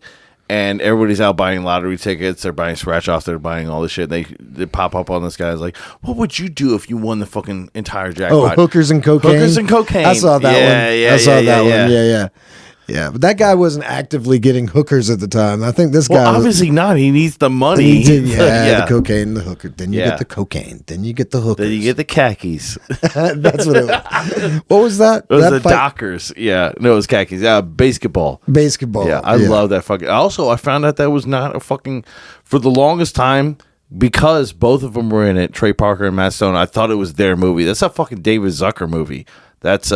and everybody's out buying lottery tickets. They're buying scratch offs. They're buying all this shit. They pop up on this guy's like, "What would you do if you won the fucking entire jackpot?"
Oh, hookers and cocaine.
Hookers and cocaine.
I saw that one.
Yeah,
I saw that one. Yeah. Yeah, but that guy wasn't actively getting hookers at the time. I think this guy
obviously not. He needs the money.
The cocaine, the hooker. Then you get the cocaine. Then you get the hookers.
Then you get the khakis.
That's what it was. What was that?
It was the Dockers. Yeah. No, it was khakis. Yeah, basketball.
Basketball.
Yeah, I love that fucking. Also, I found out that was not a fucking, for the longest time, because both of them were in it, Trey Parker and Matt Stone, I thought it was their movie. That's a fucking David Zucker movie. That's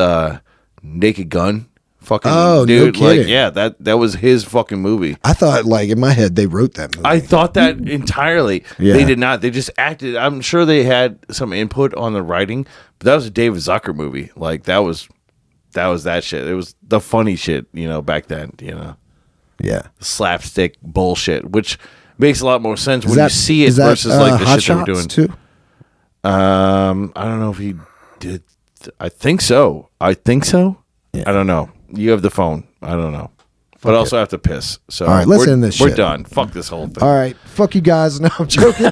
Naked Gun. Fucking dude,
no kidding.
like, yeah, that was his fucking movie.
I thought, like, in my head, they wrote that movie.
I thought that entirely.
Yeah.
They did not. They just acted. I'm sure they had some input on the writing, but that was a David Zucker movie. Like, that was that shit. It was the funny shit, back then,
Yeah.
slapstick bullshit, which makes a lot more sense when you see it versus like the
Hot
shit they were doing.
Shots too?
I don't know if he did. I think so. Yeah. I don't know. You have the phone. I don't know. But I also have to piss. So
all right, let's end this
We're
shit.
done. Fuck this whole thing.
All right. Fuck you guys. No, I'm joking.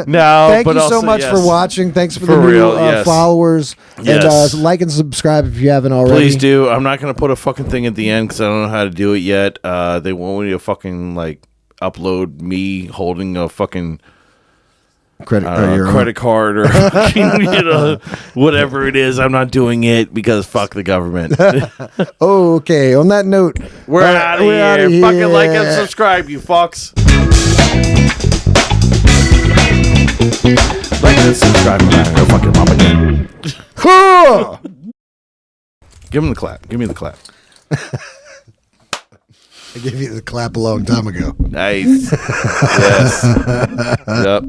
No,
Thank
but
you so
also,
much
yes.
for watching. Thanks for
For
the new
real, yes.
followers.
Yes.
And like and subscribe if you haven't already.
Please do. I'm not going to put a fucking thing at the end because I don't know how to do it yet. They want me to fucking like upload me holding a fucking credit card or whatever it is. I'm not doing it because fuck the government.
Okay. On that note,
We're out of here. Fucking like and subscribe, you fucks. Like and subscribe. No fucking mom again. Give him the clap. Give me the clap.
I gave you the clap a long time ago.
Nice. Yes. Yep.